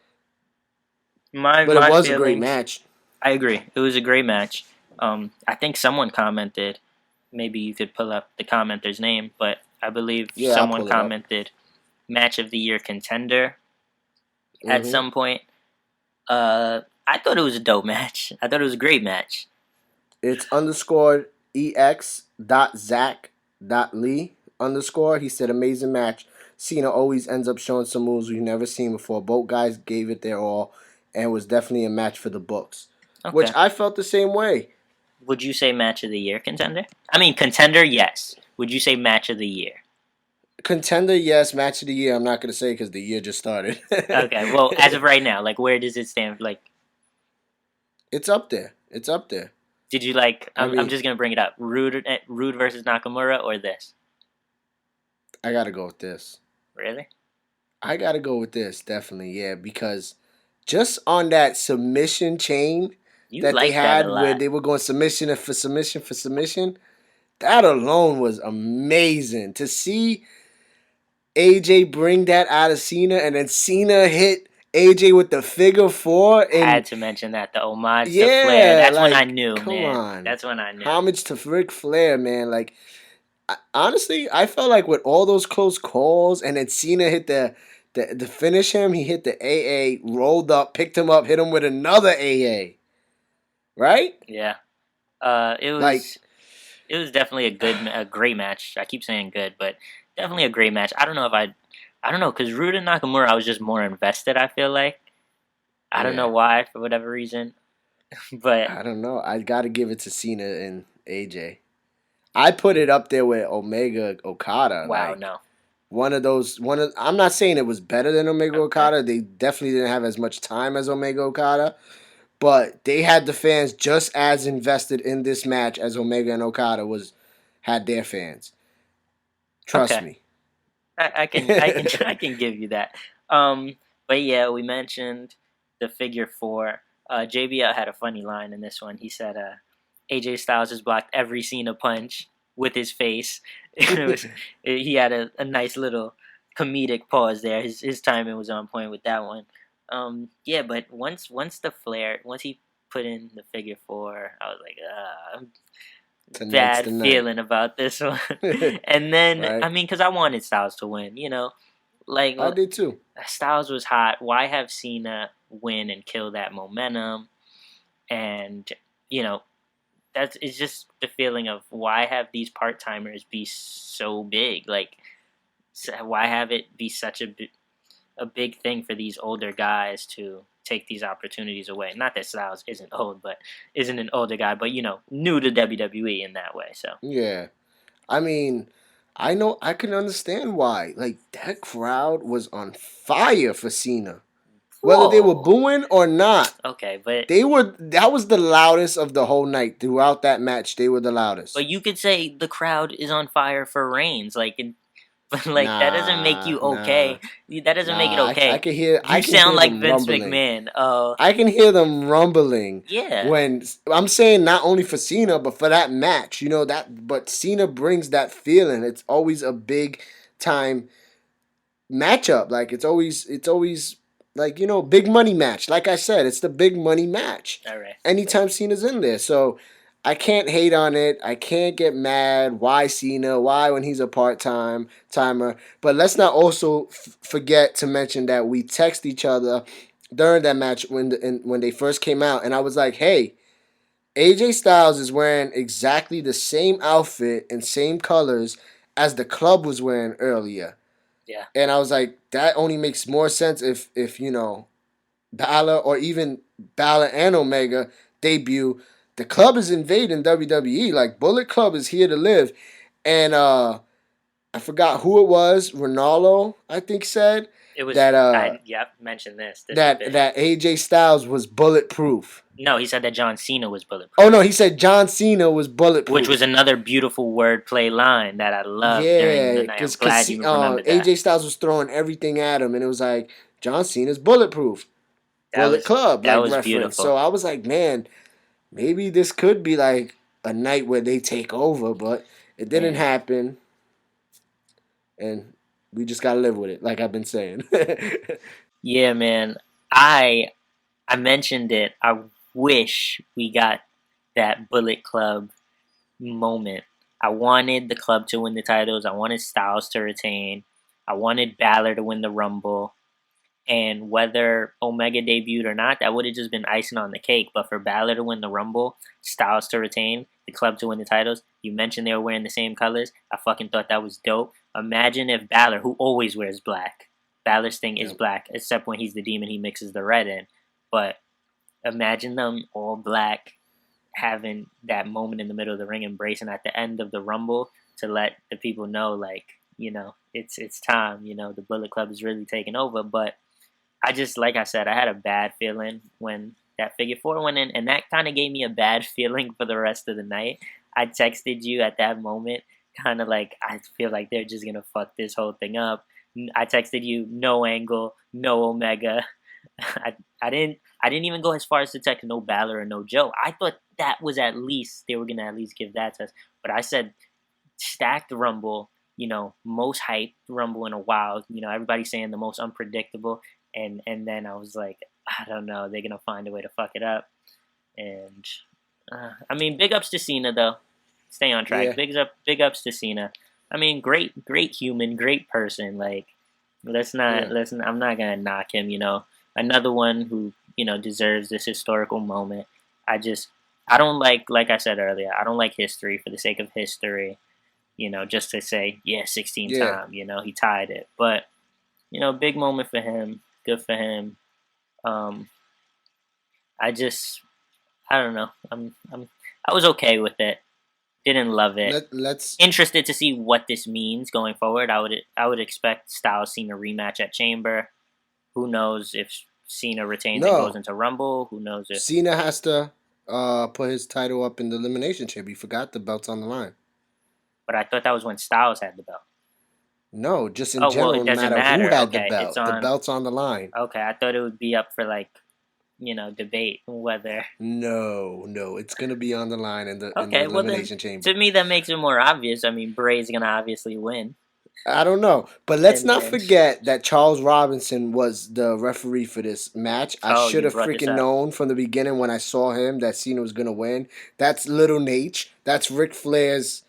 but it my was a great feelings. match. I agree. It was a great match. I think someone commented. Maybe you could pull up the commenter's name, but I believe Yeah, I'll someone pull it up. commented match of the year contender at hmm some point. I thought it was a dope match. I thought it was a great match. It's underscored ex.zach.lee underscore. He said, amazing match. Cena always ends up showing some moves we've never seen before. Both guys gave it their all and was definitely a match for the books. Which Okay. I felt the same way. Would you say match of the year contender? I mean, contender, yes. Would you say match of the year? Contender, yes. Match of the year, I'm not going to say because the year just started. Okay. Well, as of right now, like, where does it stand? Like, It's up there. It's up there. did you like? I I'm mean, just gonna bring it up. Rude versus Nakamura, or this? I got to go with this. Really? I got to go with this, definitely, yeah, because just on that submission chain You that they like that a had where lot. they were going submission for submission for submission, that alone was amazing. To see AJ bring that out of Cena and then Cena hit AJ with the figure four I had and to mention that the homage to Flair. yeah, That's when I like knew, come man. on. That's when I knew. Homage to Ric Flair, man. Like honestly, I felt like with all those close calls and then Cena hit the finish him, he hit the AA, rolled up, picked him up, hit him with another AA. Right? Yeah. It Like was definitely a great match. I keep saying good, but definitely a great match. I don't know, because Rude and Nakamura, I was just more invested. I feel like I don't know yeah. why for whatever reason, but I don't know. I got to give it to Cena and AJ. I put it up there with Omega Okada. wow, Like no. I'm not saying it was better than Omega Okay. Okada. They definitely didn't have as much time as Omega Okada, but they had the fans just as invested in this match as Omega and Okada had their fans. Trust Okay. me. I can give you that. But yeah, we mentioned the figure four. JBL had a funny line in this one. He said, "AJ Styles has blocked every Cena punch with his face." He had a nice little comedic pause there. His timing was on point with that one. Yeah, but once he put in the figure four, I was like, Tonight's bad the night. feeling about this one. And then, Right? I mean, because I wanted Styles to win, you know. Like, I did too. Styles was hot. Why have Cena win and kill that momentum? And you know, that's it's just the feeling of why have these part timers be so big? Like, why have it be such a big thing for these older guys to take these opportunities away? Not that Styles isn't old, but isn't an older guy, but new to WWE in that way. So Yeah. I mean, I know I can understand why. Like that crowd was on fire for Cena. Whether they were whoa, booing or not, okay, but that was the loudest of the whole night. Throughout that match, they were the loudest. you could say the crowd is on fire for Reigns, like. But like that doesn't make Nah, you nah, okay. That doesn't make it nah. I okay. can hear You I can sound hear like them Vince rumbling. McMahon. I can hear them rumbling Yeah, when I'm saying not only for Cena but for that match. You know that, but Cena brings that feeling. It's always a big time matchup. Like it's always like big money match. Like I said, it's the big money match. all right. Anytime Cena's in there, so I can't hate on it. I can't get mad. Why Cena? Why when he's a timer? But let's not also forget to mention that we text each other during that match when they first came out, and I was like, hey. AJ Styles is wearing exactly the same outfit and same colors as the club was wearing earlier. Yeah, And I was like, that only makes more sense if Balor or even Balor and Omega debut. The club is invading WWE. Like Bullet Club is here to live. And I forgot who it was. Ronaldo, I think, said it was. that Yep, mentioned this. This is that big. that AJ Styles was bulletproof. No, he said that John Cena was bulletproof. Oh no, he said John Cena was bulletproof. Which was another beautiful wordplay line that I loved during the Yeah, night. I'm because glad you remembered that. AJ Styles was throwing everything at him, and it was like John Cena's bulletproof, That Bullet was Club that like was reference. So beautiful. I was like, man, maybe this could be like a night where they take over, but it didn't Man, happen, and we just gotta live with it, like I've been saying. yeah, man. I mentioned it. I wish we got that Bullet Club moment. I wanted the club to win the titles. I wanted Styles to retain. I wanted Balor to win the Rumble. And whether Omega debuted or not, that would have just been icing on the cake. But for Balor to win the Rumble, Styles to retain, the club to win the titles, you mentioned they were wearing the same colors. I fucking thought that was dope. Imagine if Balor, who always wears black, Balor's thing is Yep. black, except when he's the demon, he mixes the red in. But imagine them all black having that moment in the middle of the ring, embracing at the end of the Rumble to let the people know, like, it's time. The Bullet Club is really taking over. But I just, like I said, I had a bad feeling when that figure four went in, and that kind of gave me a bad feeling for the rest of the night. I texted you at that moment, kind of like, I feel like they're just gonna fuck this whole thing up. I texted you, no Angle, no Omega. I didn't even go as far as to text no Balor or no Joe. I thought that was at least they were gonna at least give that to us. But I said stacked Rumble, most hyped Rumble in a while. Everybody's saying the most unpredictable, and then I was like, I don't know, they're gonna find a way to fuck it up. And I mean, big ups to Cena though. Stay on track. Yeah, Big ups to Cena. I mean, great human, great person. Like, let's not yeah. let's. I'm not gonna knock him. Another one who deserves this historical moment. I don't like I said earlier. I don't like history for the sake of history. Just to say, yeah, 16 Yeah. time. He tied it, but big moment for him. Good for him. Um, I don't know. I was okay with it. Didn't love it. Let's Interested to see what this means going forward. I would expect Styles Cena rematch at Chamber. Who knows if Cena retains and goes no. into Rumble? Who knows if? Cena has to put his title up in the elimination chamber. You forgot the belt's on the line. But I thought that was when Styles had the belt. No, just in Oh well, general, it no doesn't matter who matter. had the Okay, it's belt, the on. belt's on the line. Okay, I thought it would be up for like debate whether. No, it's gonna be on the line in the Okay, well then, elimination chamber. to me that makes it more obvious. I mean, Bray's gonna obviously win, I don't know, but let's and not then forget that Charles Robinson was the referee for this match. I oh, should you have brought this freaking up. known from the beginning when I saw him that Cena was gonna win. That's Little Nate. That's Ric Flair's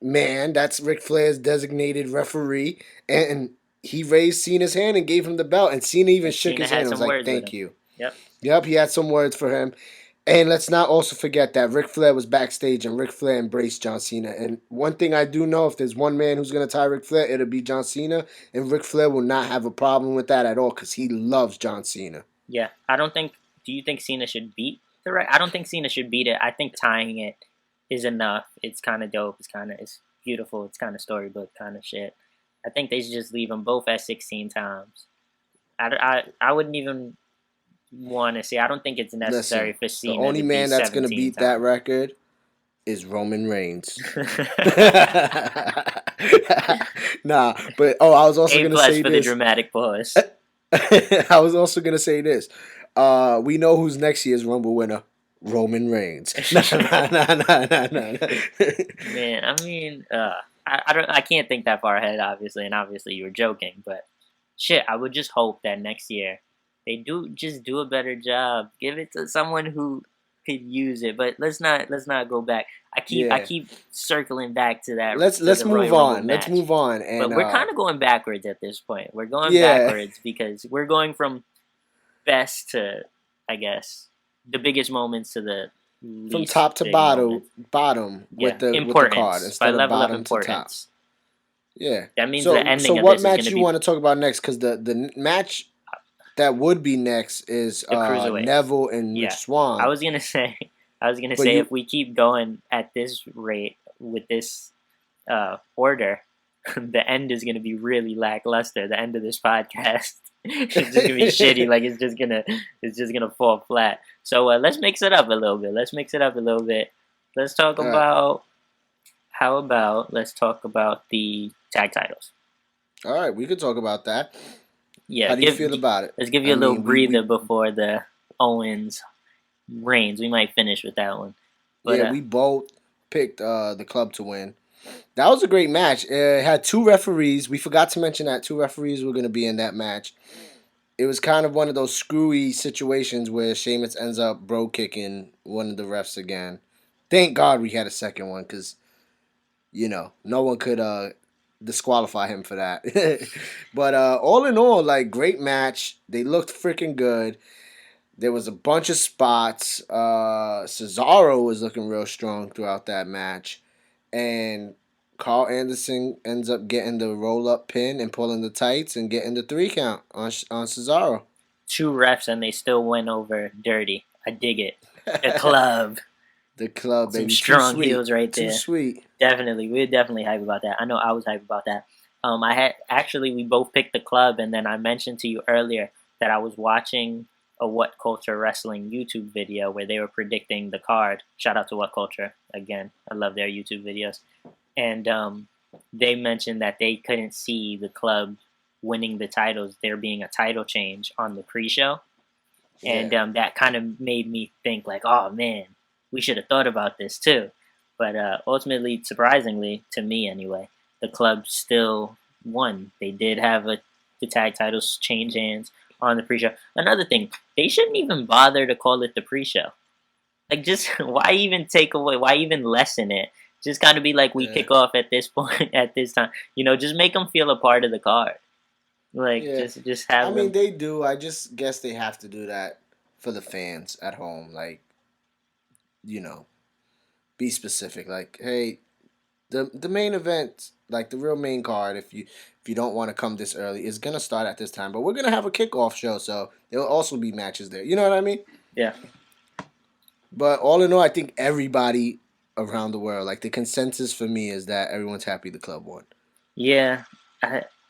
man. That's Ric Flair's designated referee, and he raised Cena's hand and gave him the belt, and Cena even And shook Cena his hand had and was some like, words with "Thank him. you." Yep. Yep, he had some words for him. And let's not also forget that Ric Flair was backstage and Ric Flair embraced John Cena. And one thing I do know, if there's one man who's going to tie Ric Flair, it'll be John Cena. And Ric Flair will not have a problem with that at all because he loves John Cena. Yeah. I don't think. Do you think Cena should beat the right? I don't think Cena should beat it. I think tying it is enough. It's kind of dope. It's beautiful. It's kind of storybook kind of shit. I think they should just leave them both at 16 times. I wouldn't even want to see. I don't think it's necessary Listen, for the Cena only to be man that's going to 17 beat that times. record is Roman Reigns. Nah, but I was also A going to plus say for the this. dramatic pause. I was also going to say this. We know who's next year's Rumble winner. Roman Reigns. Nah. Man, I mean, I can't think that far ahead, obviously, and obviously you were joking, but shit, I would just hope that next year they do a better job. Give it to someone who could use it. But let's not go back. I Yeah. keep circling back to that. Let's The move Royal Rumble on. Let's match. move on. But And we're kind of going backwards at this point. We're going Yeah. backwards because we're going from best to, I guess, the biggest moments to the least from top to big bottom moments. with the Importance card by instead of level of bottom to top. importance. Yeah. That means So the ending of what this is match going to you be want to talk about next? Because the match that would be next is the cruiserweight. Neville and Yeah. Rich Swann. I was gonna say But you- if we keep going at this rate with this order, the end is gonna be really lackluster. The end of this podcast. It's just gonna be shitty. Like it's just gonna fall flat. So let's mix it up a little bit. Let's talk All right. about. How about let's talk about the tag titles? All right, we could talk about that. Yeah. How do you feel about it? Let's give you I a little mean, breather before the Owens Reigns. We might finish with that one. But, we both picked the club to win. That was a great match. It had two referees. We forgot to mention that two referees were going to be in that match. It was kind of one of those screwy situations where Sheamus ends up bro kicking one of the refs again. Thank God we had a second one because, no one could disqualify him for that. But all in all, like, great match. They looked freaking good. There was a bunch of spots. Cesaro was looking real strong throughout that match. And Carl Anderson ends up getting the roll-up pin and pulling the tights and getting the 3 count on Cesaro. 2 refs and they still went over dirty. I dig it. The club. The club, Some baby. strong Too sweet. heels right there. Too sweet. Definitely. We're definitely hype about that. I know I was hype about that. We both picked the club, and then I mentioned to you earlier that I was watching a What Culture Wrestling YouTube video where they were predicting the card. Shout out to What Culture. Again, I love their YouTube videos. And they mentioned that they couldn't see the club winning the titles, there being a title change on the pre-show. And that kind of made me think like, oh man, we should have thought about this too. But ultimately, surprisingly, to me anyway, the club still won. They did have the tag titles change hands on the pre-show. Another thing, they shouldn't even bother to call it the pre-show. Like, just why even take away? Why even lessen it? Just kind of be like, we kick off at this point, at this time. Just make them feel a part of the card. Like, just have. I mean, they do. I just guess they have to do that for the fans at home. Like, be specific. Like, hey, the main event, like the real main card, if you don't want to come this early, is gonna start at this time. But we're gonna have a kickoff show, so there will also be matches there. You know what I mean? Yeah. But all in all, I think everybody around the world, like the consensus for me is that everyone's happy the club won. Yeah.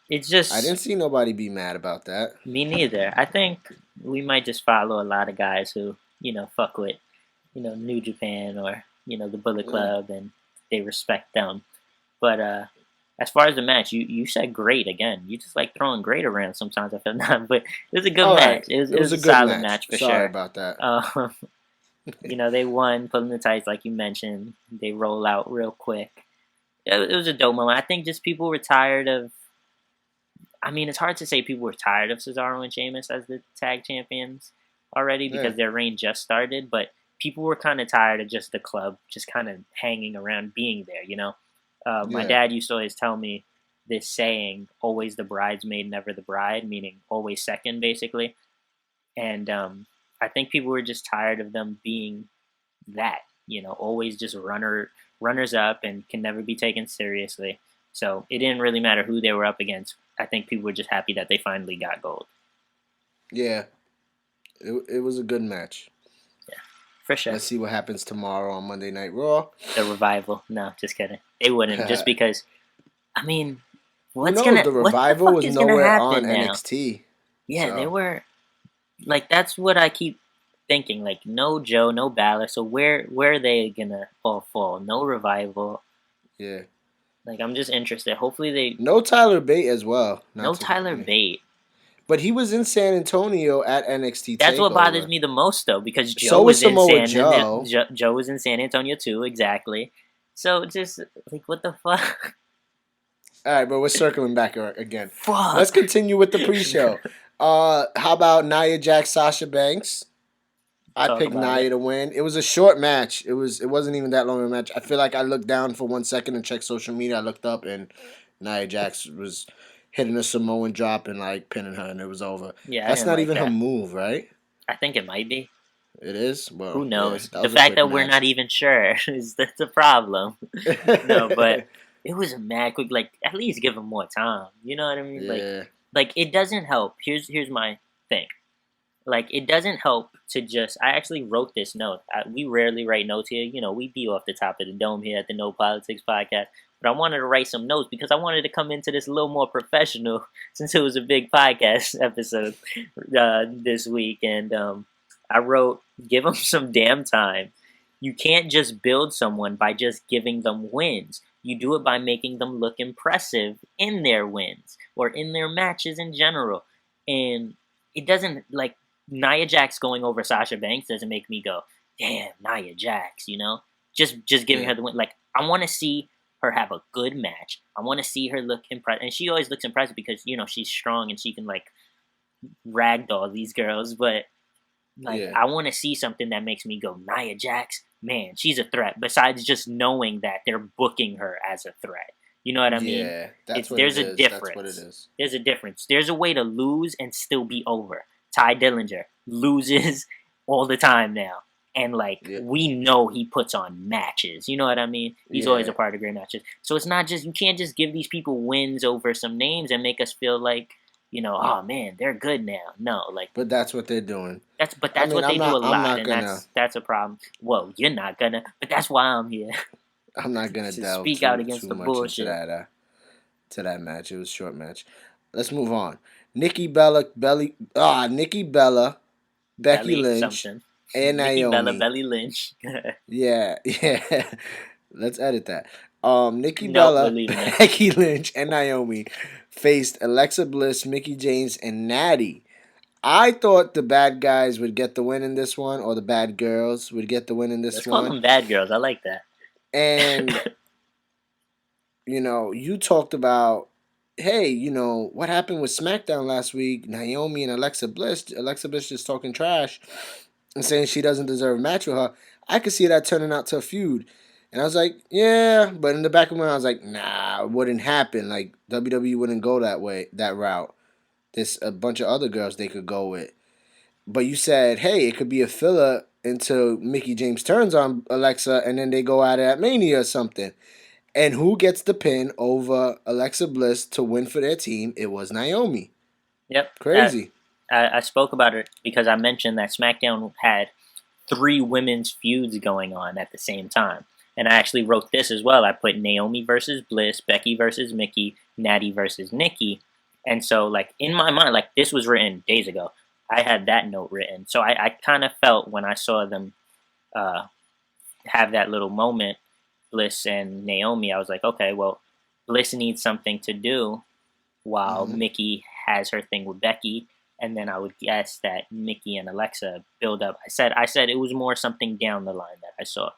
It's just. I didn't see nobody be mad about that. Me neither. I think we might just follow a lot of guys who, fuck with, New Japan or, the Bullet Club, and they respect them. But as far as the match, you said great again. You just like throwing great around sometimes. I feel not, but it was a good match. It was a good solid match for sure. Sorry about that. They won, pulling the tights like you mentioned. They roll out real quick. It was a dope moment. I think just people were tired of. I mean, it's hard to say people were tired of Cesaro and Sheamus as the tag champions already because their reign just started, but people were kind of tired of just the club just kind of hanging around being there, My dad used to always tell me this saying, always the bridesmaid, never the bride, meaning always second, basically. And I think people were just tired of them being that, always just runners up and can never be taken seriously. So it didn't really matter who they were up against. I think people were just happy that they finally got gold. Yeah, it was a good match. Yeah, for sure. Let's see what happens tomorrow on Monday Night Raw. The revival. No, just kidding. They wouldn't, just because. I mean, The revival was nowhere on NXT. Yeah, they were. Like, that's what I keep thinking. Like, no Joe, no Balor. So where are they gonna all fall? No revival. Yeah. Like, I'm just interested. Hopefully they. No Tyler Bate as well. No Tyler Bate. But he was in San Antonio at NXT Takeover. That's what bothers me the most, though, because Joe was in Joe was in San Antonio too, exactly. So just like, what the fuck? All right, but we're circling back again. Fuck. Let's continue with the pre-show. How about Nia Jax, Sasha Banks? I picked Nia to win. It was a short match. It wasn't even that long of a match. I feel like I looked down for 1 second and checked social media. I looked up and Nia Jax was hitting a Samoan drop and like pinning her, and it was over. Yeah, that's not even her move, right? I think it might be. It is. Well, who knows? Yeah, the fact that we're not even sure is that's a problem. No, but it was a mad quick. Like, at least give him more time. You know what I mean? Yeah. Like it doesn't help. Here's my thing. Like, it doesn't help to just. I actually wrote this note. We rarely write notes here. We be off the top of the dome here at the No Politics Podcast. But I wanted to write some notes because I wanted to come into this a little more professional since it was a big podcast episode this week. And I wrote, give them some damn time. You can't just build someone by just giving them wins. You do it by making them look impressive in their wins or in their matches in general. And it doesn't, like, Nia Jax going over Sasha Banks doesn't make me go, damn, Nia Jax, Just giving her the win. Like, I want to see her have a good match. I want to see her look impressive. And she always looks impressive because, she's strong and she can, like, ragdoll these girls. But, like, I want to see something that makes me go, Nia Jax, man, she's a threat. Besides just knowing that they're booking her as a threat. You know what I mean? Yeah, there's a difference. That's what it is. There's a difference. There's a way to lose and still be over. Ty Dillinger loses all the time now. And, like, we know he puts on matches. You know what I mean? He's always a part of great matches. So it's not just, you can't just give these people wins over some names and make us feel like, oh, man, they're good now. No, like. But that's what they're doing. That's what they do a lot, and that's a problem. Well, you're not gonna, but that's why I'm here. I'm not gonna delve speak out against the bullshit to that match. It was a short match. Let's move on. Nikki Bella, Becky Lynch. Something. And Naomi. Bella Belly Lynch. yeah. Let's edit that. Nikki Bella, Becky Lynch, and Naomi faced Alexa Bliss, Mickie James, and Natty. I thought the bad guys would get the win in this one, or the bad girls would get the win in this one. Let's call them bad girls. I like that. And, you talked about, hey, what happened with SmackDown last week? Naomi and Alexa Bliss. Alexa Bliss just talking trash and saying she doesn't deserve a match with her. I could see that turning out to a feud. And I was like, yeah. But in the back of my mind, I was like, nah, it wouldn't happen. Like, WWE wouldn't go that route. There's a bunch of other girls they could go with. But you said, hey, it could be a filler until Mickie James turns on Alexa and then they go at it at Mania or something. And who gets the pin over Alexa Bliss to win for their team? It was Naomi. Yep. Crazy. I spoke about it because I mentioned that SmackDown had 3 women's feuds going on at the same time. And I actually wrote this as well. I put Naomi versus Bliss, Becky versus Mickie, Natty versus Nikki. And so, like, in my mind, like, this was written days ago. I had that note written. So I kind of felt when I saw them have that little moment, Bliss and Naomi, I was like, okay, well, Bliss needs something to do while Mickie has her thing with Becky. And then I would guess that Mickie and Alexa build up. I said it was more something down the line that I saw.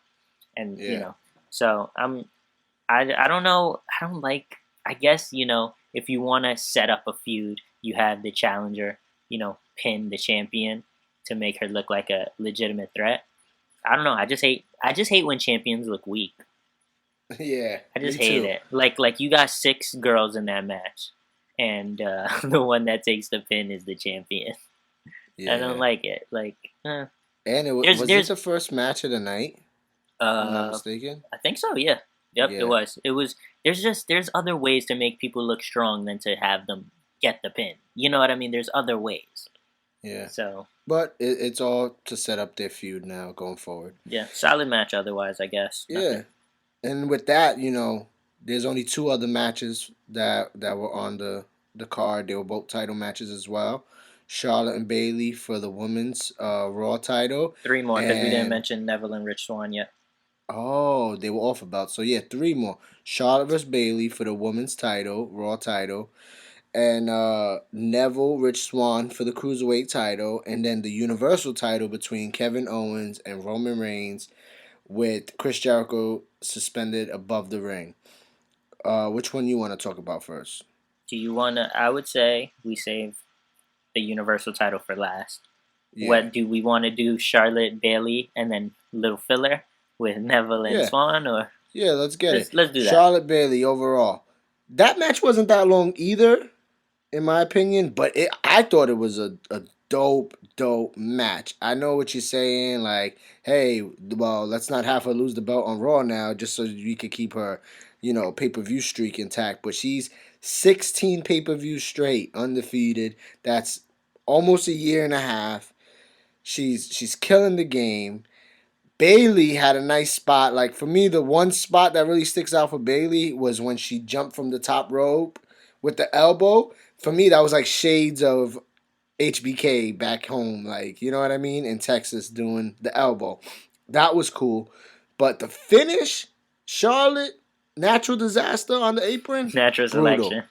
And, so I don't know. I don't like, I guess, if you want to set up a feud, you have the challenger, pin the champion to make her look like a legitimate threat. I don't know. I just hate when champions look weak. Yeah, I just me hate too. it. Like you got 6 girls in that match, and the one that takes the pin is the champion. I don't Yeah, like it. Like, and was it there's the first match of the night? If I'm not uh mistaken. I think so. Yeah. Yep. It Yeah, was. It was. There's other ways to make people look strong than to have them get the pin. You know what I mean? There's other ways. yeah. So But it's all to set up their feud now going forward. yeah, solid match. Otherwise, I guess nothing. Yeah, and with that, there's only two other matches that were on the card. They were both title matches as well. Charlotte and Bailey for the women's Raw title, 3 more because we didn't and mention Neville and Rich Swann yet. oh, they were off about. So yeah, three more. Charlotte versus Bailey for the women's title, Raw title, and Neville Rich Swann for the cruiserweight title, and then the Universal title between Kevin Owens and Roman Reigns with Chris Jericho suspended above the ring. Which one you want to talk about first? Do you wanna? I would say we save the Universal title for last. Yeah, What do we want to do? Charlotte, Bailey, and then little filler with Neville and yeah, Swan, or yeah. Let's get it. let's do that. Charlotte Bailey overall. That match wasn't that long either, in my opinion, but I thought it was a dope match. I know what you're saying, like, hey, well, let's not have her lose the belt on Raw now, just so we could keep her, pay-per-view streak intact. But she's 16 pay-per-view straight, undefeated. That's almost a year and a half. She's killing the game. Bailey had a nice spot. Like for me, the one spot that really sticks out for Bailey was when she jumped from the top rope with the elbow. For me, that was like shades of HBK back home, like you know what I mean, in Texas doing the elbow. That was cool. But the finish, Charlotte, natural disaster on the apron, Natural brutal. selection.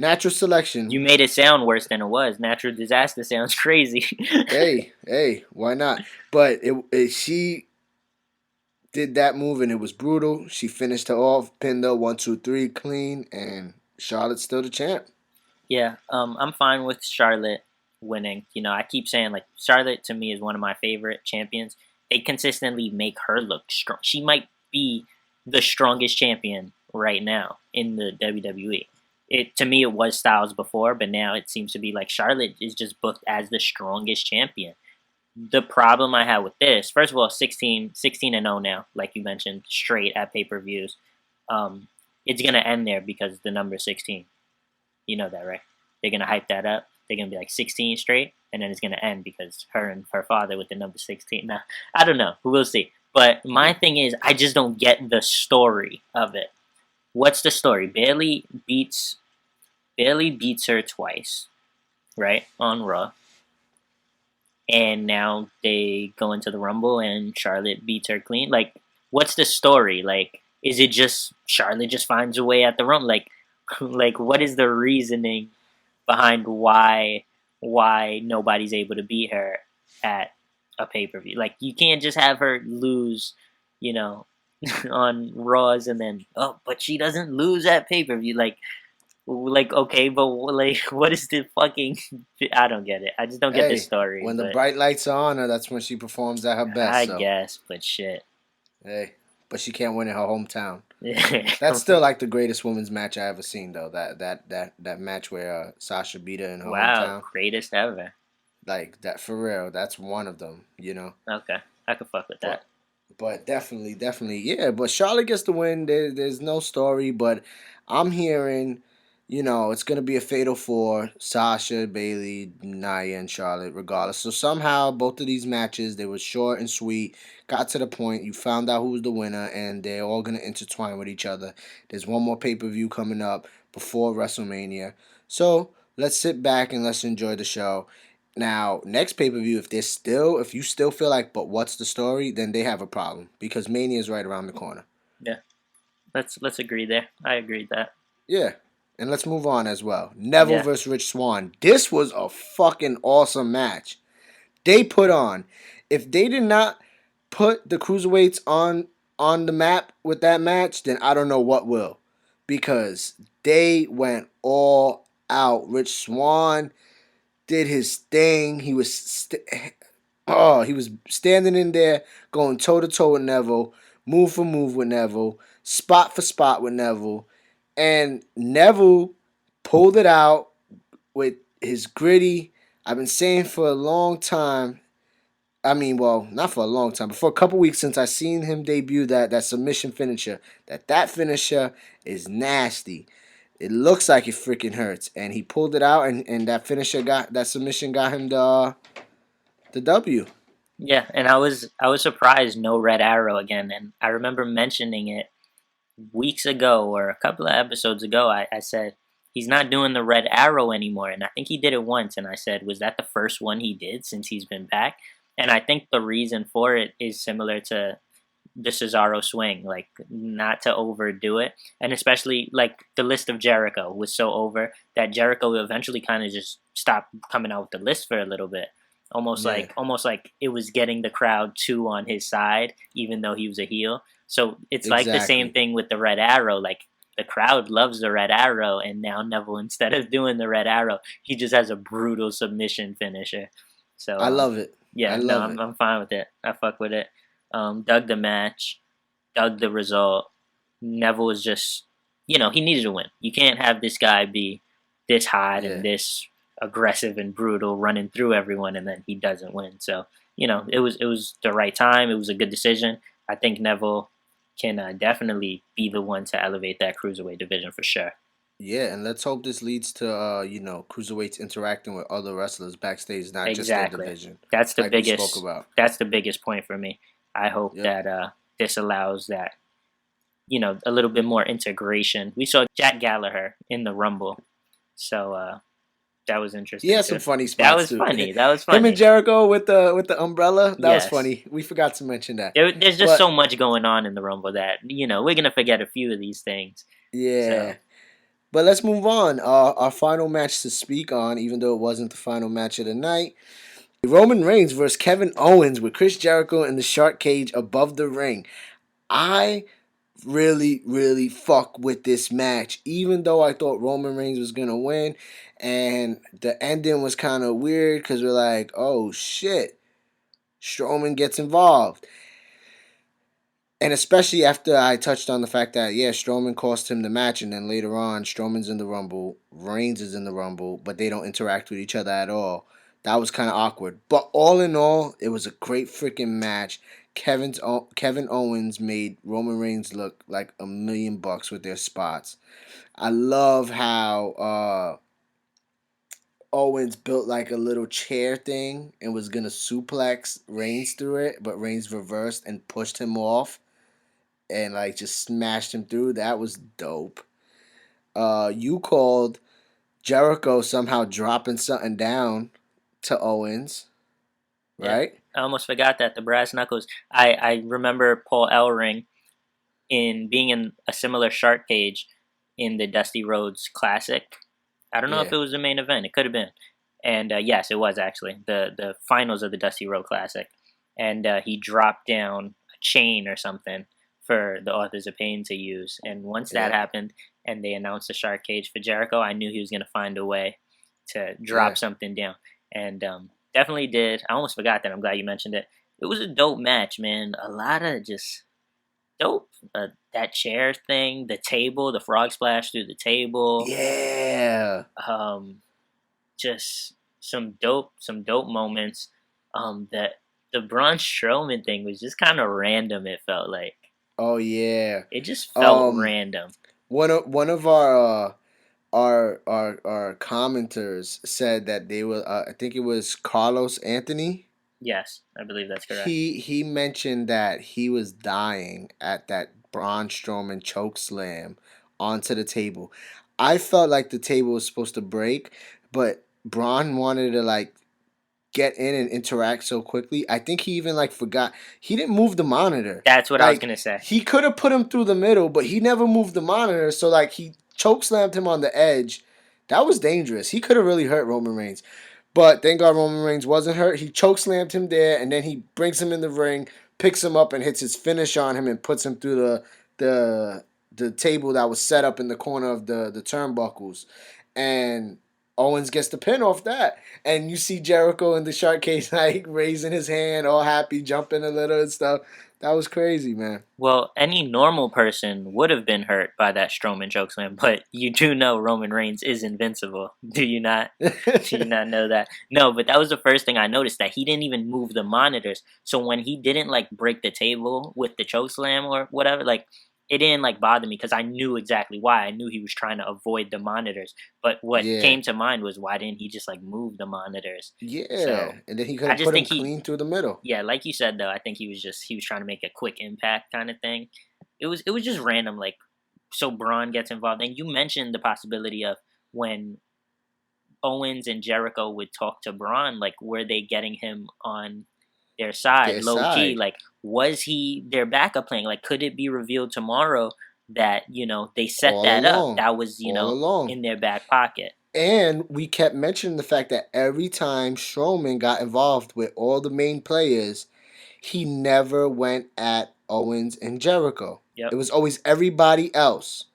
Natural selection. You made it sound worse than it was. Natural disaster sounds crazy. Hey, why not? But she did that move and it was brutal. She finished her off, pinned her 1, 2, 3 clean, and Charlotte's still the champ. Yeah, I'm fine with Charlotte winning. You know, I keep saying like Charlotte to me is one of my favorite champions. They consistently make her look strong. She might be the strongest champion right now in the WWE. It to me it was Styles before, but now it seems to be like Charlotte is just booked as the strongest champion. The problem I have with this, first of all, 16 and 0 now, like you mentioned, straight at pay-per-views. It's gonna end there because the number 16. You know that, right? They're gonna hype that up. They're gonna be like 16 straight, and then it's gonna end because her and her father with the number 16. Now, I don't know. We'll see. But my thing is, I just don't get the story of it. What's the story? Bailey beats her twice, right, on Raw, and now they go into the Rumble and Charlotte beats her clean. Like, what's the story? Like, is it just Charlotte just finds a way at the Rumble? Like what is the reasoning behind why nobody's able to beat her at a pay per view? Like, you can't just have her lose, you know, on Raws and then but she doesn't lose at pay per view. Like okay, but like what is the fucking? I don't get it. I just don't get this Hey, story. when the But bright lights are on her, that's when she performs at her best. I So guess, but shit. hey, but she can't win in her hometown. That's still like the greatest women's match I ever seen, though. That match where Sasha beat her in her Wow, hometown. greatest ever. Like that for real. That's one of them. Okay, I could fuck with that. But definitely, yeah. But Charlotte gets the win. There's no story, but I'm hearing, it's gonna be a fatal four: Sasha, Bailey, Nia, and Charlotte. Regardless, so somehow both of these matches they were short and sweet, got to the point. You found out who was the winner, and they're all gonna intertwine with each other. There's one more pay-per-view coming up before WrestleMania, so let's sit back and let's enjoy the show. Now, next pay per view, if you still feel like, but what's the story, then they have a problem because Mania is right around the corner. Yeah, let's agree there. I agree with that. Yeah, and let's move on as well. Neville Yeah. versus Rich Swann. This was a fucking awesome match. They put on. If they did not put the cruiserweights on the map with that match, then I don't know what will, because they went all out. Rich Swann did his thing. He was he was standing in there, going toe to toe with Neville, move for move with Neville, spot for spot with Neville, and Neville pulled it out with his gritty. I've been saying for a long time. I mean, well, not for a long time, but for a couple weeks since I seen him debut that submission finisher. That finisher is nasty. It looks like it freaking hurts, and he pulled it out, and that submission got him the W. Yeah, and I was surprised no Red Arrow again, and I remember mentioning it weeks ago or a couple of episodes ago. I said he's not doing the Red Arrow anymore, and I think he did it once, and I said, was that the first one he did since he's been back? And I think the reason for it is similar to the Cesaro swing, like not to overdo it, and especially like the list of Jericho was so over that Jericho eventually kind of just stopped coming out with the list for a little bit, almost like it was getting the crowd too on his side, even though he was a heel. So it's like the same thing with the Red Arrow, like the crowd loves the Red Arrow, and now Neville, instead of doing the Red Arrow, he just has a brutal submission finisher. So I love it. yeah, I'm fine with it. I fuck with it. Dug the match, dug the result. Neville was just, he needed to win. You can't have this guy be this hot and this aggressive and brutal, running through everyone, and then he doesn't win. So, it was the right time. It was a good decision. I think Neville can definitely be the one to elevate that cruiserweight division for sure. Yeah, and let's hope this leads to cruiserweights interacting with other wrestlers backstage, not just their division. That's the like biggest. We spoke about. That's the biggest point for me. I hope that this allows that, a little bit more integration. We saw Jack Gallagher in the Rumble, so that was interesting. Yeah, some funny spots. That was funny. That was funny. Him and Jericho with the umbrella. That was funny. We forgot to mention that. There's just so much going on in the Rumble that we're gonna forget a few of these things. Yeah. So. But let's move on. Our final match to speak on, even though it wasn't the final match of the night, Roman Reigns versus Kevin Owens with Chris Jericho in the shark cage above the ring. I really, really fuck with this match, even though I thought Roman Reigns was going to win. And the ending was kind of weird because we're like, oh shit, Strowman gets involved. And especially after I touched on the fact that, Strowman cost him the match, and then later on, Strowman's in the Rumble, Reigns is in the Rumble, but they don't interact with each other at all. That was kind of awkward. But all in all, it was a great freaking match. Kevin Owens made Roman Reigns look like $1 million with their spots. I love how Owens built like a little chair thing and was going to suplex Reigns through it, but Reigns reversed and pushed him off and like just smashed him through. That was dope. You called Jericho somehow dropping something down to Owens, right? Yeah, I almost forgot that, the brass knuckles. I remember Paul Ellering being in a similar shark cage in the Dusty Rhodes Classic. I don't know if it was the main event. It could have been. And yes, it was actually the finals of the Dusty Rhodes Classic. And he dropped down a chain or something for the Authors of Pain to use. And once that happened and they announced the shark cage for Jericho, I knew he was going to find a way to drop something down. And definitely did. I almost forgot that. I'm glad you mentioned it. It was a dope match, man. A lot of just dope. That chair thing, the table, the frog splash through the table. Yeah. Just some dope moments. That the Braun Strowman thing was just kind of random. It felt like. Oh yeah. It just felt random. One of our commenters said that they were. I think it was Carlos Anthony. Yes, I believe that's correct. He mentioned that he was dying at that Braun Strowman choke slam onto the table. I felt like the table was supposed to break, but Braun wanted to like get in and interact so quickly. I think he even like forgot. He didn't move the monitor. That's what I was gonna say. He could have put him through the middle, but he never moved the monitor. So like he choke slammed him on the edge. That was dangerous. He could have really hurt Roman Reigns. But thank God Roman Reigns wasn't hurt. He choke slammed him there, and then he brings him in the ring, picks him up, and hits his finish on him, and puts him through the table that was set up in the corner of the turnbuckles. And Owens gets the pin off that. And you see Jericho in the shark cage, like raising his hand, all happy, jumping a little and stuff. That was crazy, man. Well, any normal person would have been hurt by that Strowman chokeslam, but you do know Roman Reigns is invincible. Do you not? Do you not know that? No, but that was the first thing I noticed, that he didn't even move the monitors. So when he didn't like break the table with the chokeslam or whatever, like it didn't like bother me because I knew exactly why. I knew he was trying to avoid the monitors. But what Yeah. came to mind was, why didn't he just like move the monitors? Yeah. So And then he could I have just put him think he, clean through the middle. yeah, like you said though, I think he was trying to make a quick impact kind of thing. It was just random, like, so Braun gets involved, and you mentioned the possibility of when Owens and Jericho would talk to Braun, like, were they getting him on their side, Their low key? side. Like, was he their backup plan? Like, could it be revealed tomorrow that they set All that up? along. That was All along. in their back pocket. And we kept mentioning the fact that every time Strowman got involved with all the main players, he never went at Owens and Jericho. Yep. It was always everybody else.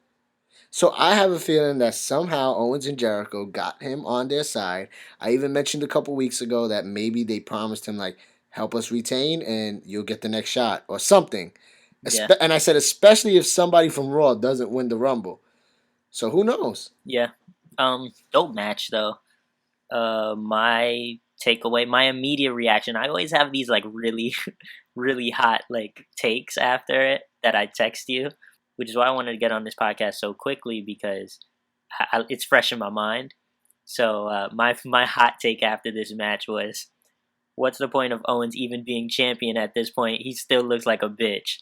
So I have a feeling that somehow Owens and Jericho got him on their side. I even mentioned a couple weeks ago that maybe they promised him, like, help us retain and you'll get the next shot or something. Yeah. And I said, especially if somebody from Raw doesn't win the Rumble. So who knows? Yeah. Dope match though. My takeaway, my immediate reaction, I always have these like really really hot like takes after it that I text you, which is why I wanted to get on this podcast so quickly, because it's fresh in my mind. So my hot take after this match was, what's the point of Owens even being champion at this point? He still looks like a bitch.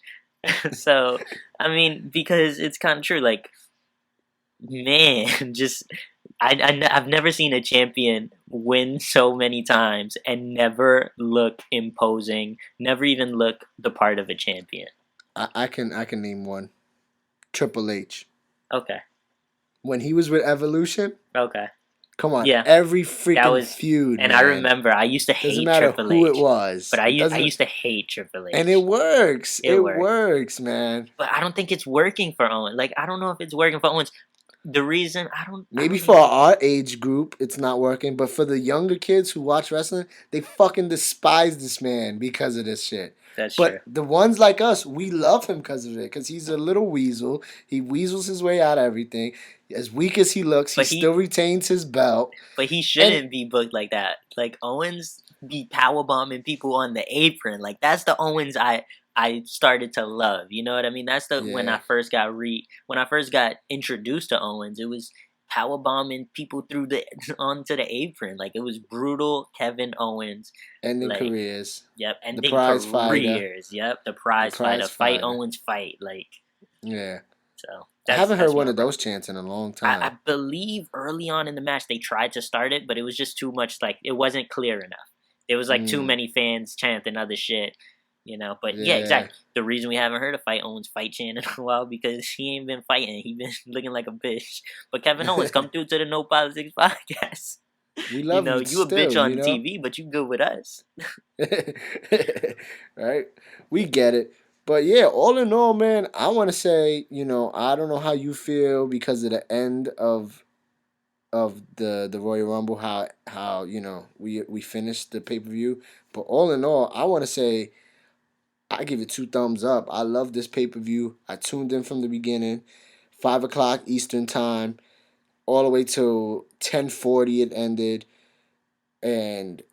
So I mean, because it's kind of true, like, man, just I've never seen a champion win so many times and never look imposing, never even look the part of a champion. I can name one. Triple H. Okay. When he was with Evolution, Okay. come on, Yeah. every That freaking was, feud, and man. I remember I used to Doesn't hate matter Triple who H, it was. but I Doesn't- used to hate Triple H, and it works. It It worked. works, man. but I don't think it's working for Owens. Like, I don't know if it's working for Owens. The reason I don't Maybe think for our age group, it's not working, but for the younger kids who watch wrestling, they fucking despise this man because of this shit. that's But true. the ones like us, we love him because of it. Because he's a little weasel. He weasels his way out of everything. As weak as he looks, But he he- still retains his belt. But he shouldn't be booked like that. Like, Owens be powerbombing people on the apron. Like, that's the Owens I started to love. You know what I mean? That's the when Yeah. I first got introduced to Owens. It was powerbombing people through the onto the apron. Like, it was brutal. Kevin Owens. Ending Like, careers. Yep, The ending prize fighter. careers. Yep, the prize fighter. Fight fighter. Owens, fight. Like, Yeah. so. I haven't heard that's one my of those chants in a long I time. believe early on in the match they tried to start it, but it was just too much. Like, it wasn't clear enough. There was like too many fans chanting other shit, But yeah, Yeah. exactly. The reason we haven't heard a Fight Owens fight chant in a while, because he ain't been fighting. He been looking like a bitch. But Kevin Owens, come through to the No Politics podcast. We love you You a still, bitch on you know? TV, but you good with us. Right? We get it. But yeah, all in all, man, I want to say, I don't know how you feel because of the end of the Royal Rumble, how we finished the pay-per-view, but all in all, I want to say I give it 2 thumbs up. I love this pay-per-view. I tuned in from the beginning, 5 o'clock Eastern time, all the way till 10:40 it ended, and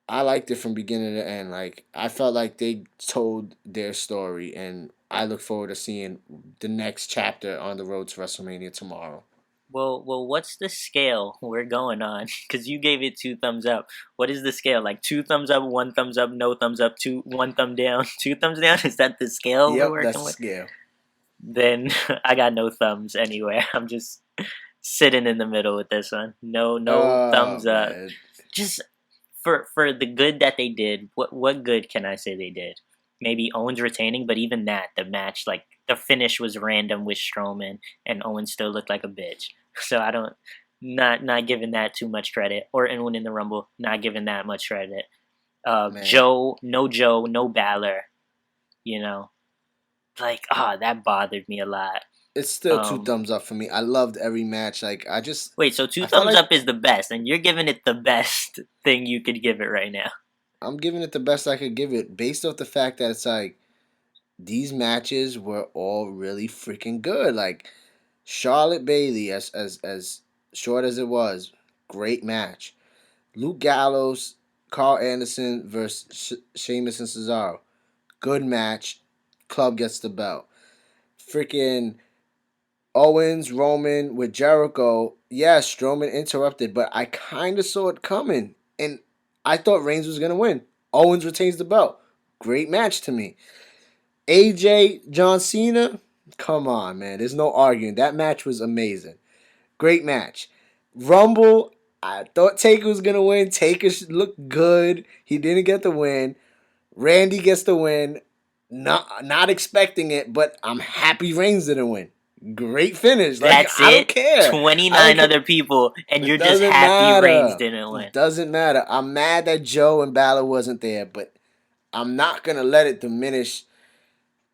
I liked it from beginning to end. Like, I felt like they told their story, and I look forward to seeing the next chapter on the road to WrestleMania tomorrow. Well, what's the scale we're going on? Because you gave it 2 thumbs up. What is the scale? Like 2 thumbs up, 1 thumbs up, no thumbs up, 1 thumb down, 2 thumbs down? Is that the scale we're working That's the with? scale. Then I got no thumbs anywhere. I'm just sitting in the middle with this one. No thumbs up. Man. Just for the good that they did. What good can I say they did? Maybe Owens retaining, but even that, the match, like, the finish was random with Strowman, and Owens still looked like a bitch. So I don't, not giving that too much credit. Orton winning the Rumble, not giving that much credit. Man. Joe, no Balor. Like, that bothered me a lot. It's still 2 thumbs up for me. I loved every match. Like, I just... Wait, so 2 I felt thumbs like- up is the best, and you're giving it the best thing you could give it right now. I'm giving it the best I could give it based off the fact that it's like, these matches were all really freaking good. Like Charlotte Bailey, as short as it was, great match. Luke Gallows, Carl Anderson versus Sheamus and Cesaro, good match. Club gets the belt. Freaking Owens, Roman with Jericho. Yeah, Strowman interrupted, but I kind of saw it coming, and I thought Reigns was gonna win. Owens retains the belt. Great match to me. AJ, John Cena, come on, man. There's no arguing. That match was amazing. Great match. Rumble, I thought Taker was going to win. Taker looked good. He didn't get the win. Randy gets the win. Not expecting it, but I'm happy Reigns didn't win. Great finish. Like, That's I don't it. care. 29 other people, and you're just Doesn't happy Reigns matter. didn't win. It doesn't matter. I'm mad that Joe and Balor wasn't there, but I'm not going to let it diminish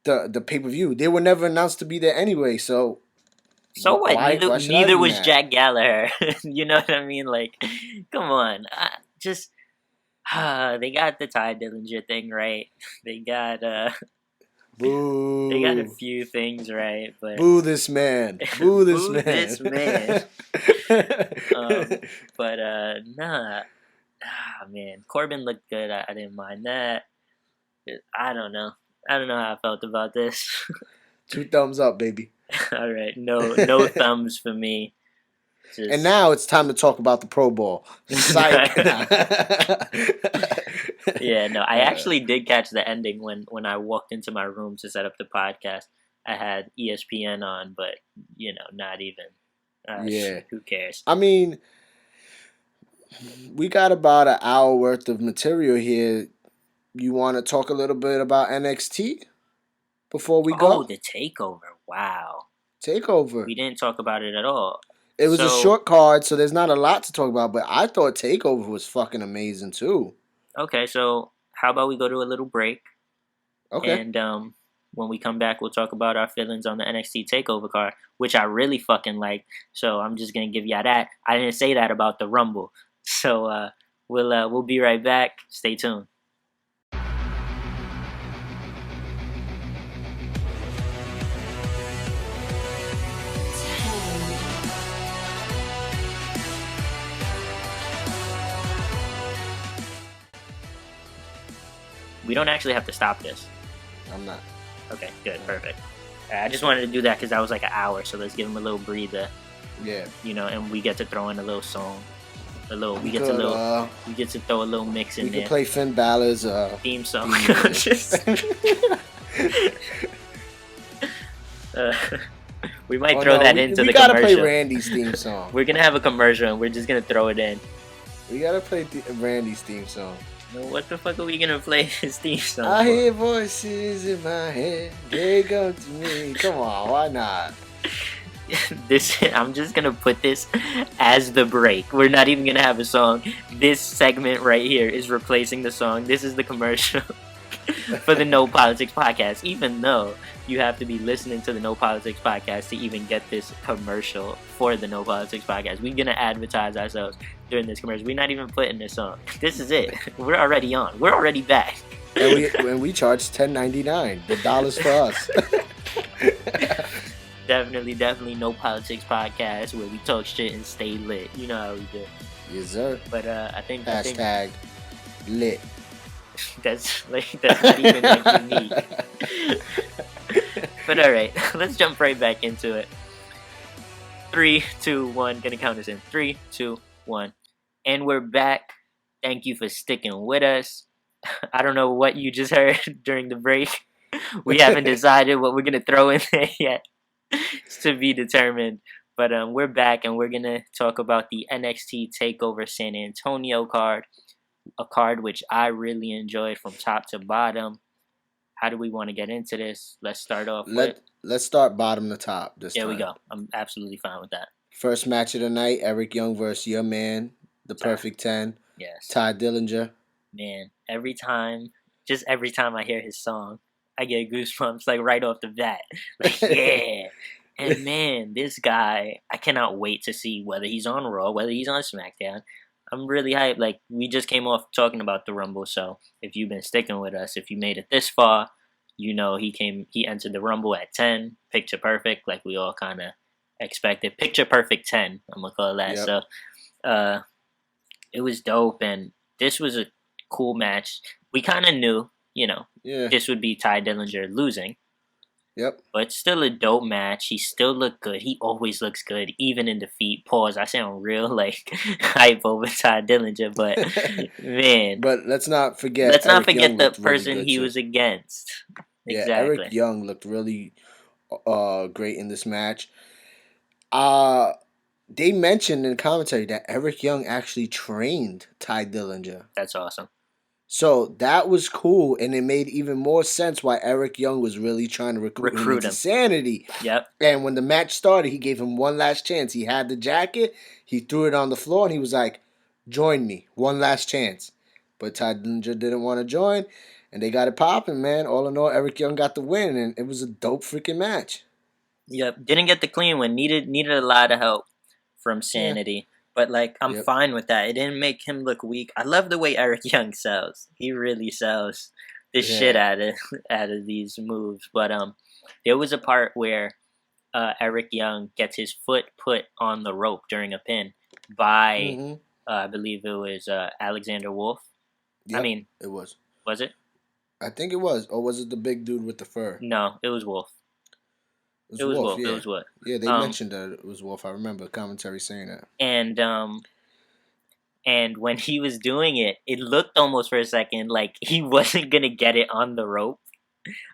the pay-per-view. They were never announced to be there anyway, so So what? why should I Neither be was mad? Jack Gallagher. You know what I mean? Like, come on. They got the Ty Dillinger thing right. They got Boo. they got a few things right, but Boo this man. Boo this Boo man. this man. But nah. Ah, man, Corbin looked good. I didn't mind that. I don't know. I don't know how I felt about this. 2 thumbs up, baby. All right, no thumbs for me. Just... And now it's time to talk about the Pro Bowl. Psych. Yeah, no, I actually did catch the ending when I walked into my room to set up the podcast. I had ESPN on, but not even. Yeah. Who cares? I mean, we got about an hour worth of material here. You want to talk a little bit about NXT before we go? Oh, the Takeover. Wow. Takeover. We didn't talk about it at all. It was a short card, so there's not a lot to talk about, but I thought Takeover was fucking amazing too. Okay, so how about we go to a little break? Okay. And when we come back, we'll talk about our feelings on the NXT Takeover card, which I really fucking like. So I'm just gonna give y'all that. I didn't say that about the Rumble. So we'll be right back. Stay tuned. We don't actually have to stop this. I'm not. Okay, good, perfect. I just wanted to do that because that was like an hour, so let's give him a little breather. Yeah. And we get to throw in a little song. We get to throw a little mix in we there. We can play Finn Balor's theme song. We might throw that into the commercial. We gotta play Randy's theme song. We're gonna have a commercial and we're just gonna throw it in. We gotta play Randy's theme song. What the fuck are we gonna play his theme song? I hear voices in my head. They come to me. Come on, why not? I'm just gonna put this as the break. We're not even gonna have a song. This segment right here is replacing the song. This is the commercial for the No Politics Podcast. Even though you have to be listening to the No Politics Podcast to even get this commercial for the No Politics Podcast. We're gonna advertise ourselves during this commercial. We're not even putting this on. This is it. We're already on. We're already back. And we charge $10.99. The dollars for us. Definitely No Politics Podcast where we talk shit and stay lit. You know how we do. Yes, sir. But I think lit. That's not even like unique. But alright, let's jump right back into it. 3, 2, 1. Gonna count us in. 3, 2, 1. And we're back. Thank you for sticking with us. I don't know what you just heard during the break. We haven't decided what we're gonna throw in there yet. It's to be determined. But we're back and we're gonna talk about the NXT Takeover San Antonio card. A card which I really enjoyed from top to bottom. How do we want to get into this? Let's start off Let's start bottom to top this time. There we go. I'm absolutely fine with that. First match of the night, Eric Young versus your man, the Perfect 10. Yes. Ty Dillinger. Man, every time I hear his song, I get goosebumps like right off the bat. Like, yeah. And man, this guy, I cannot wait to see whether he's on Raw, whether he's on SmackDown. I'm really hyped. Like, we just came off talking about the Rumble, so if you've been sticking with us, if you made it this far, he entered the Rumble at 10, picture perfect, like we all kind of expected. Picture perfect 10, I'm gonna call that. Yep. So, uh, it was dope, and this was a cool match. We kind of knew, Yeah. this would be Ty Dillinger losing, Yep. but still a dope match. He still looked good. He always looks good, even in defeat. Pause. I sound real like hype over Ty Dillinger, but man, But let's not forget let's not Eric Young forget the looked really person good he too. was against. Yeah, Eric Exactly. Young looked really great in this match. Uh they mentioned in commentary that Eric Young actually trained Ty Dillinger. That's awesome. So that was cool, and it made even more sense why Eric Young was really trying to recruit him Recruit into him. Sanity. Yep. And when the match started, he gave him one last chance. He had the jacket, he threw it on the floor, and he was like, "Join me, one last chance." But Ty Dillinger didn't want to join, and they got it popping, man. All in all, Eric Young got the win, and it was a dope freaking match. Yep. Didn't get the clean win. Needed a lot of help from Yeah. Sanity. But like I'm Yep. fine with that. It didn't make him look weak. I love the way Eric Young sells. He really sells the shit Yeah. out of these moves. But there was a part where Eric Young gets his foot put on the rope during a pin by Mm-hmm. I believe it was Alexander Wolf. I Yep. mean, It was. was it? I think it was. Or was it the big dude with the fur? No, it was Wolf. It was It was Wolf, Wolf. It yeah. was Wolf. Yeah, they mentioned that it was Wolf. I remember commentary saying that. And when he was doing it, it looked almost for a second like he wasn't gonna get it on the rope.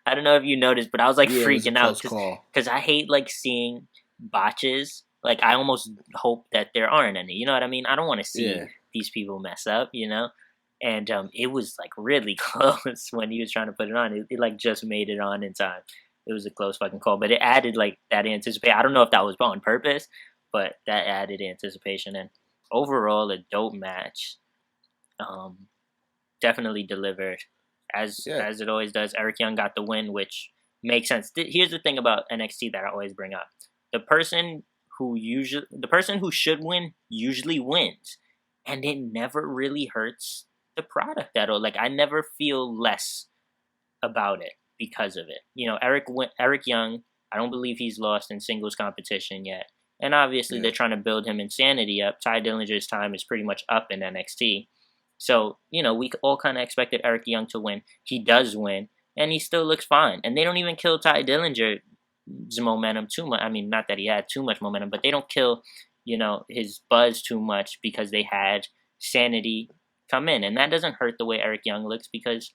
I don't know if you noticed, but I was like Yeah, it was a freaking out close call. because I hate like seeing botches. Like I almost hope that there aren't any. You know what I mean? I don't want to see Yeah. these people mess up. And it was like really close when he was trying to put it on. It like just made it on in time. It was a close fucking call, but it added like that anticipation. I don't know if that was on purpose, but that added anticipation, and overall a dope match. Um, Definitely delivered Yeah. as it always does. Eric Young got the win, which makes sense. Here's the thing about NXT that I always bring up: the person the person who should win usually wins, and it never really hurts the product at all. Like I never feel less about it because of it. Eric Young. I don't believe he's lost in singles competition yet. And obviously, Yeah. they're trying to build him insanity up. Ty Dillinger's time is pretty much up in NXT. So, we all kind of expected Eric Young to win. He does win, and he still looks fine. And they don't even kill Ty Dillinger's momentum too much. I mean, not that he had too much momentum, but they don't kill, his buzz too much because they had Sanity come in. And that doesn't hurt the way Eric Young looks because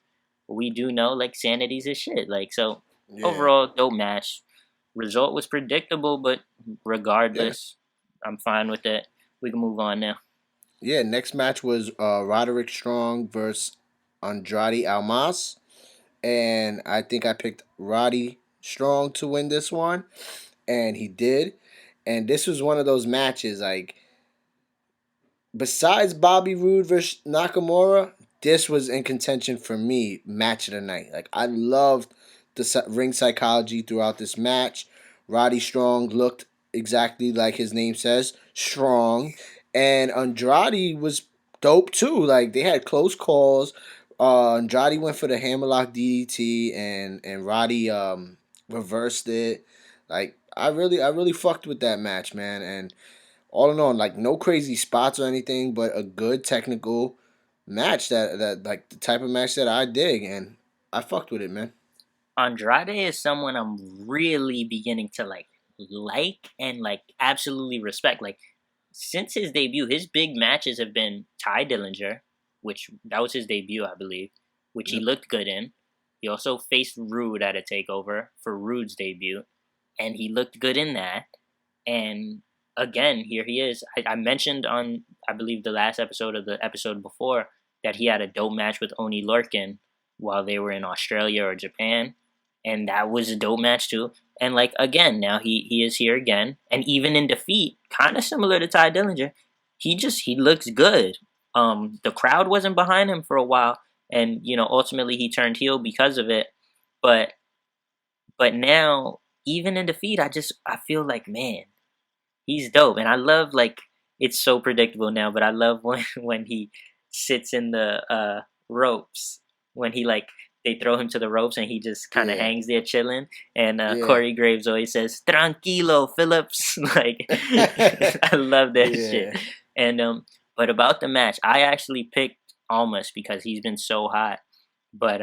we do know, like, Sanity's his shit. Like, so, Yeah. overall, dope match. Result was predictable, but Yeah. regardless, I'm fine with it. We can move on now. Yeah, next match was Roderick Strong versus Andrade Almas. And I think I picked Roddy Strong to win this one. And he did. And this was one of those matches, like, besides Bobby Roode versus Nakamura, this was in contention for me, match of the night. Like, I loved the ring psychology throughout this match. Roddy Strong looked exactly like his name says, strong. And Andrade was dope too. Like, they had close calls. Andrade went for the hammerlock DDT, and Roddy reversed it. Like, I really fucked with that match, man. And all in all, like, no crazy spots or anything, but a good technical match that like the type of match that I dig, and I fucked with it, man. Andrade is someone I'm really beginning to like and like absolutely respect. Like since his debut, his big matches have been Ty Dillinger, which that was his debut, I believe, which he Yep. looked good in. He also faced Rude at a takeover for Rude's debut, and he looked good in that. And again, here he is. I mentioned on, I believe, the last episode of the episode before that he had a dope match with Oni Lorcan while they were in Australia or Japan. And that was a dope match too. And like again, now he is here again. And even in defeat, kind of similar to Ty Dillinger, he looks good. The crowd wasn't behind him for a while, and ultimately he turned heel because of it. But now, even in defeat, I feel like, man, he's dope, and I love like it's so predictable now, but I love when when he sits in the ropes when he like they throw him to the ropes and he just kind of Yeah. hangs there chilling. And Yeah. Corey Graves always says, "Tranquilo, Phillips." Like, I love that Yeah. shit. And but about the match, I actually picked Almas because he's been so hot. But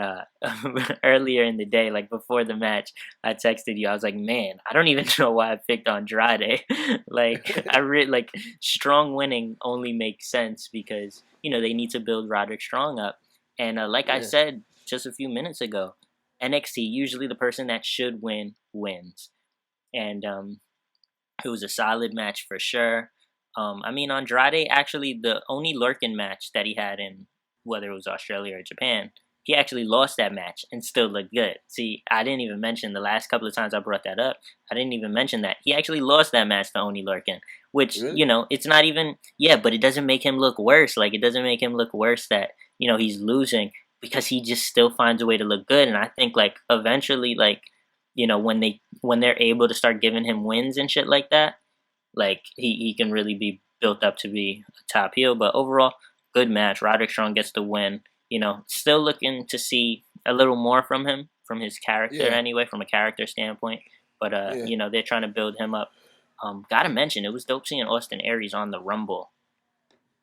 earlier in the day, like before the match, I texted you. I was like, "Man, I don't even know why I picked Andrade." Like, like Strong winning only makes sense because they need to build Roderick Strong up. And like I Yeah. said just a few minutes ago, NXT usually the person that should win wins, and it was a solid match for sure. I mean, Andrade actually the only Lurkin match that he had in whether it was Australia or Japan, he actually lost that match and still looked good. See, I didn't even mention the last couple of times I brought that up. I didn't even mention that he actually lost that match to Oni Lurkin, which Really? it's not even but it doesn't make him look worse. Like it doesn't make him look worse that he's losing because he just still finds a way to look good. And I think like eventually like when they're able to start giving him wins and shit like that, like he can really be built up to be a top heel. But overall, good match. Roderick Strong gets the win. Still looking to see a little more from him, from his character anyway, from a character standpoint. But they're trying to build him up. Gotta mention, it was dope seeing Austin Aries on the Rumble,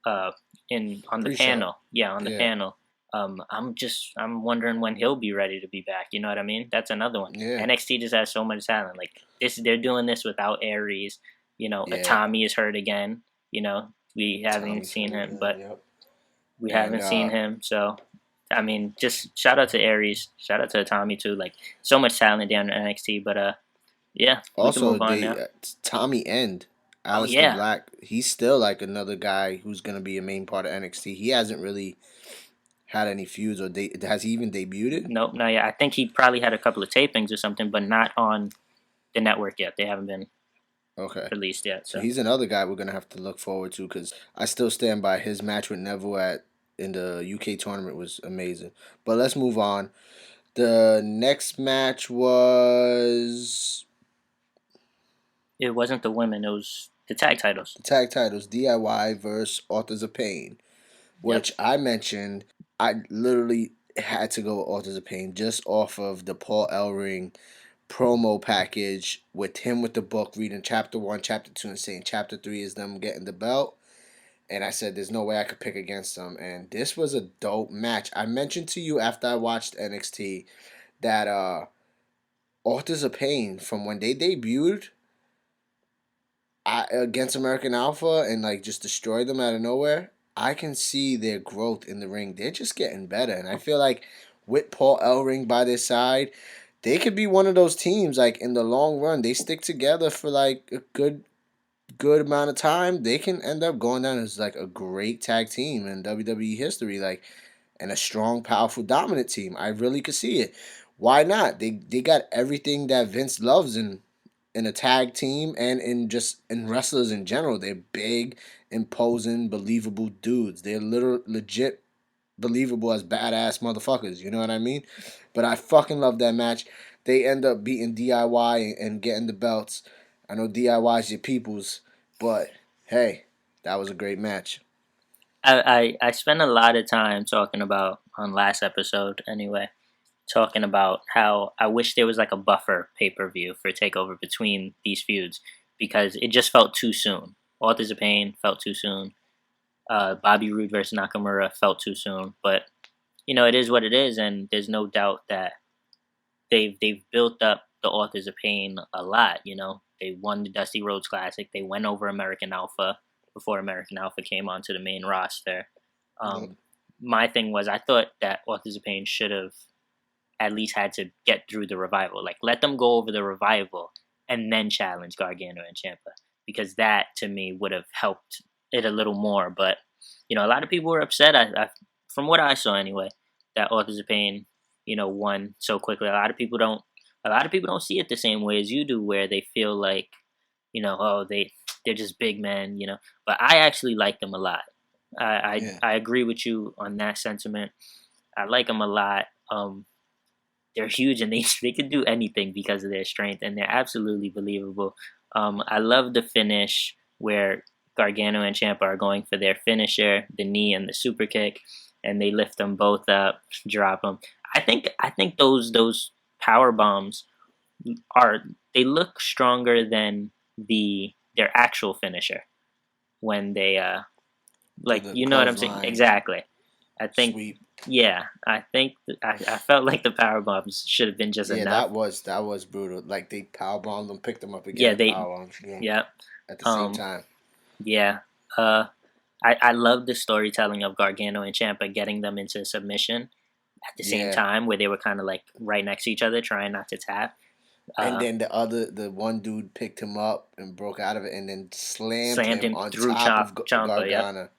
on the Pre-show. panel. Yeah, on the panel. I'm wondering when he'll be ready to be back. You know what I mean? That's another one. Yeah. NXT just has so much talent. Like they're doing this without Aries. Tommy is hurt again. We haven't seen him, but we haven't seen him. So, I mean, just shout out to Aries. Shout out to Tommy too. Like so much talent down in NXT. But yeah. We can Also, move on now. Tommy End, Aleister Black, he's still like another guy who's gonna be a main part of NXT. He hasn't really had any feuds, or has he even debuted? Nope, not yet. I think he probably had a couple of tapings or something, but not on the network yet. They haven't been released yet. So he's another guy we're gonna have to look forward to because I still stand by his match with Neville in the UK tournament was amazing. But let's move on. The next match was. It wasn't the women. It was the tag titles. The tag titles, DIY versus Authors of Pain, which I mentioned. I literally had to go with Authors of Pain just off of the Paul Ellering promo package with him with the book reading chapter 1, chapter 2, and saying chapter 3 is them getting the belt. And I said there's no way I could pick against them. And this was a dope match. I mentioned to you after I watched NXT that Authors of Pain, from when they debuted against American Alpha and like just destroyed them out of nowhere, I can see their growth in the ring. They're just getting better. And I feel like with Paul Ellering by their side, they could be one of those teams, like in the long run, they stick together for like a good amount of time. They can end up going down as like a great tag team in WWE history, like, and a strong, powerful, dominant team. I really could see it. Why not? They got everything that Vince loves in a tag team and in wrestlers in general. They're big, imposing, believable dudes. They're legit believable as badass motherfuckers. You know what I mean? But I fucking love that match. They end up beating DIY and getting the belts. I know DIY's your peoples, but hey, that was a great match. I spent a lot of time talking about, on last episode anyway, talking about how I wish there was like a buffer pay-per-view for TakeOver between these feuds because it just felt too soon. Authors of Pain felt too soon. Bobby Roode versus Nakamura felt too soon. But, it is what it is, and there's no doubt that they've built up the Authors of Pain a lot, They won the Dusty Rhodes Classic. They went over American Alpha before American Alpha came onto the main roster. My thing was I thought that Authors of Pain should have at least had to get through the Revival. Like, let them go over the Revival and then challenge Gargano and Ciampa. Because that, to me, would have helped it a little more. But, a lot of people were upset, from what I saw anyway, that Authors of Pain, won so quickly. A lot of people don't see it the same way as you do, where they feel like, they're just big men, But I actually like them a lot. I agree with you on that sentiment. I like them a lot. They're huge and they can do anything because of their strength, and they're absolutely believable. I love the finish where Gargano and Ciampa are going for their finisher, the knee and the super kick, and they lift them both up, drop them. I think those power bombs they look stronger than their actual finisher when they Do like, the you know what I'm saying? clothesline Exactly. I think, sweep. yeah, I felt like the power bombs should have been just Yeah, enough. that was brutal. Like they power bombed them, picked them up again, Yeah, and power bombed them yeah, at the same um, time. yeah. Uh, I love the storytelling of Gargano and Ciampa getting them into submission at the same Yeah, time, where they were kind of like right next to each other, trying not to tap. and Uh, then the one dude picked him up and broke out of it, and then slammed Slammed him him on through top of Ciampa. Yep. Gargano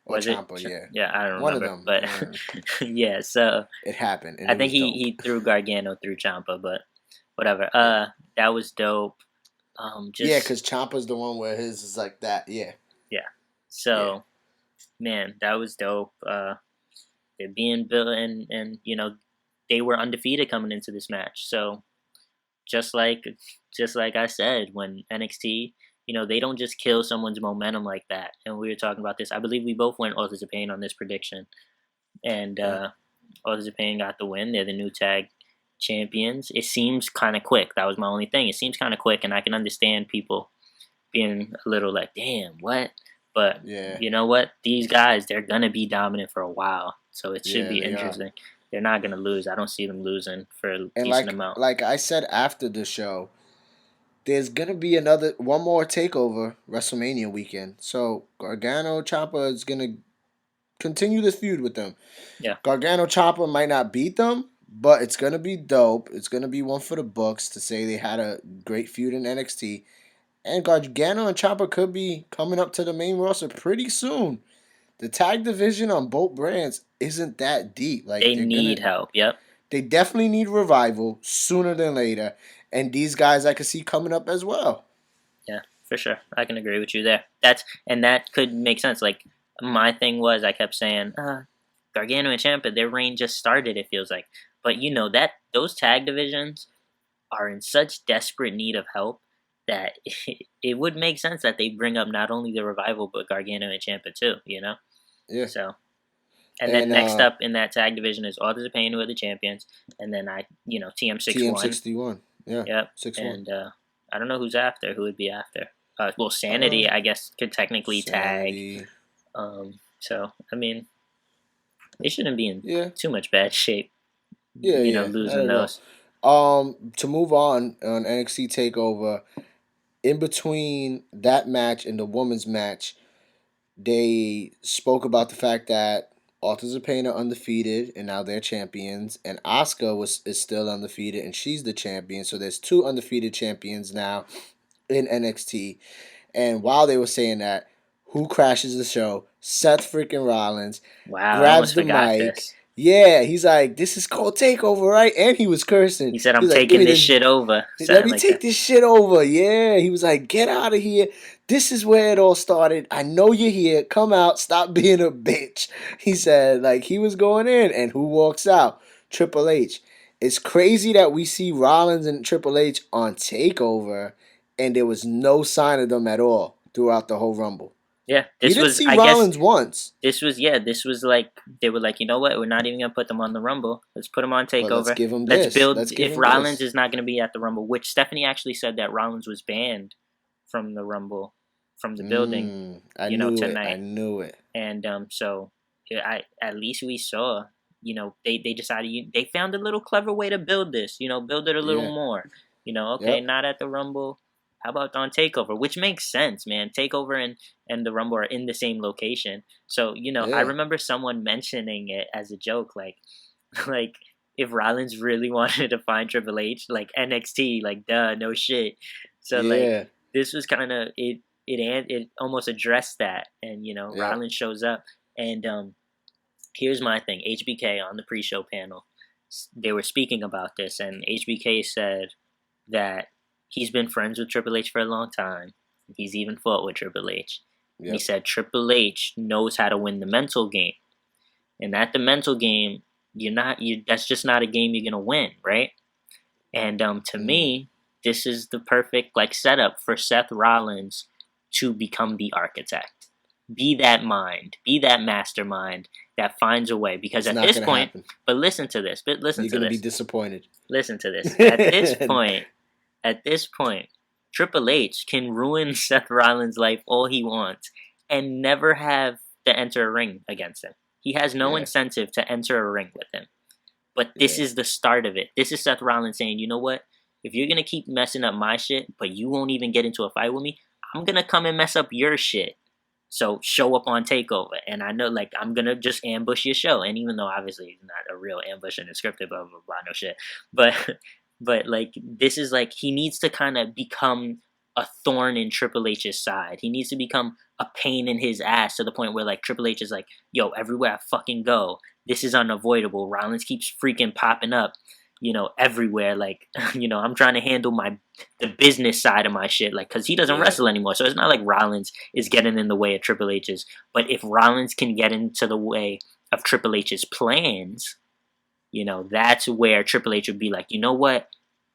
or Was it? Ciampa. Yeah, Yeah, I don't one of remember, them. but yeah. So It happened, and I it think was he dope. threw Gargano through Ciampa, but whatever. Yeah, That was dope. yeah, Just because Ciampa's the one where his is like that. Yeah, yeah. yeah, So man, that was dope. They're being built, and they were undefeated coming into this match. So just like just like I said, when NXT, they don't just kill someone's momentum like that. And we were talking about this. I believe we both went Authors of Pain on this prediction, and yeah. Authors of Pain got the win. They're the new tag champions. It seems kind of quick. That was my only thing. It seems kind of quick, and I can understand people being a little like, "Damn, what?" But Yeah, you know what? These guys, they're gonna be dominant for a while, so it should yeah, be they are. interesting. They're not gonna lose. I don't see them losing for a And decent amount. like I said after the show, there's gonna be another one more takeover WrestleMania weekend. So Gargano Ciampa is gonna continue this feud with them. Yeah, Gargano Ciampa might not beat them, but it's gonna be dope. It's gonna be one for the books to say they had a great feud in NXT. And Gargano and Ciampa could be coming up to the main roster pretty soon. The tag division on both brands isn't that deep. Like they need help. Yep. they definitely need revival sooner than later. And these guys I could see coming up as well. Yeah, for sure. I can agree with you there. That could make sense. Like my thing was, I kept saying, Gargano and Ciampa, their reign just started. It feels like, but that those tag divisions are in such desperate need of help that it would make sense that they bring up not only the revival but Gargano and Ciampa too. Yeah. So, and then And next up in that tag division is Authors of Pain, who are the champions, and then TM61. TM61. Yeah. Yep. 6-1. And I don't know who's after. Who would be after? Well, Uh, Sanity, I guess, could technically tag. Sanity. So I mean, they shouldn't be in Yeah. too much bad shape. Yeah. Not Losing at all. those. To move on NXT Takeover, in between that match and the women's match, they spoke about the fact that Authors of Pain are undefeated and now they're champions, and Asuka is still undefeated and she's the champion. So there's two undefeated champions now in NXT. And while they were saying that, who crashes the show? Seth freaking Rollins Wow, I grabs almost the forgot mic. this. Yeah, he's like, "This is called Takeover, right?" And he was cursing. He said, "I'm He's like, "Give taking me this this. shit over." Let Something me like take that. this shit over." Yeah, he was like, "Get out of here. This is where it all started. I know you're here. Come out. Stop being a bitch." He said, like he was going in, and who walks out? Triple H. It's crazy that we see Rollins and Triple H on Takeover, and there was no sign of them at all throughout the whole Rumble. Yeah, We this did was. see I guess Rollins once, This was like they were like, you know what? We're not even gonna put them on the Rumble. Let's put them on but let's Takeover. give him Let's this. build. Let's give If him Rollins this. is not gonna be at the Rumble, which Stephanie actually said that Rollins was banned from the Rumble, from the building, I knew it. I tonight. knew it. And so at least we saw. They decided they found a little clever way to build this. Build it a little Yeah. more. Okay, Yep. not at the Rumble. How about on Takeover? Which makes sense, man. Takeover and the Rumble are in the same location. So, I Yeah. remember someone mentioning it as a joke, like like if Rollins really wanted to find Triple H, like NXT, like duh, no shit. So like Yeah. this was kind of it almost addressed that, and Yep. Rollins shows up, and here's my thing. HBK on the pre-show panel, they were speaking about this, and HBK said that he's been friends with Triple H for a long time. He's even fought with Triple H. And he Yep. said Triple H knows how to win the mental game. And at the mental game, that's just not a game you're gonna win, right? And to me, this is the perfect setup for Seth Rollins to become the architect. be that mind, be that mastermind that finds a way. Because It's at not this gonna point, happen. but listen to this, You're gonna be disappointed. listen to this. At this point, Triple H can ruin Seth Rollins' life all he wants and never have to enter a ring against him. He has no Yeah. incentive to enter a ring with him. But this Yeah. is the start of it. This is Seth Rollins saying, you know what? If you're gonna keep messing up my shit, but you won't even get into a fight with me, I'm gonna come and mess up your shit. So show up on Takeover, and I know, like, I'm gonna just ambush your show. And even though obviously it's not a real ambush and a scripted, blah blah blah, no shit. But but like, this is like, he needs to kind of become a thorn in Triple H's side. He needs to become a pain in his ass to the point where, like, Triple H is like, yo, everywhere I fucking go, this is unavoidable. Rollins keeps freaking popping up, everywhere. Like, I'm trying to handle the business side of my shit, like, because he doesn't wrestle anymore. So it's not like Rollins is getting in the way of Triple H's. But if Rollins can get into the way of Triple H's plans, that's where Triple H would be like, you know what?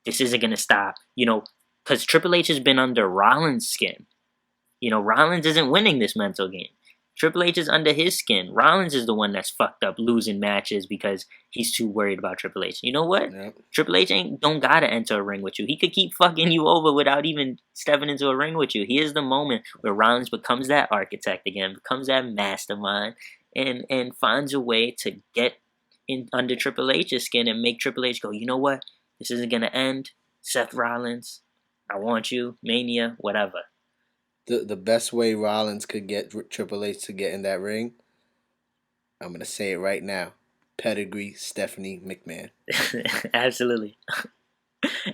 This isn't going to stop. Because Triple H has been under Rollins' skin. Rollins isn't winning this mental game. Triple H is under his skin. Rollins is the one that's fucked up losing matches because he's too worried about Triple H. You know what? Yep. Triple H don't gotta enter a ring with you. He could keep fucking you over without even stepping into a ring with you. Here's the moment where Rollins becomes that architect again, becomes that mastermind, and finds a way to get in under Triple H's skin and make Triple H go, you know what? This isn't gonna end. Seth Rollins, I want you. Mania, whatever. The best way Rollins could get Triple H to get in that ring, I'm gonna say it right now: pedigree Stephanie McMahon. Absolutely.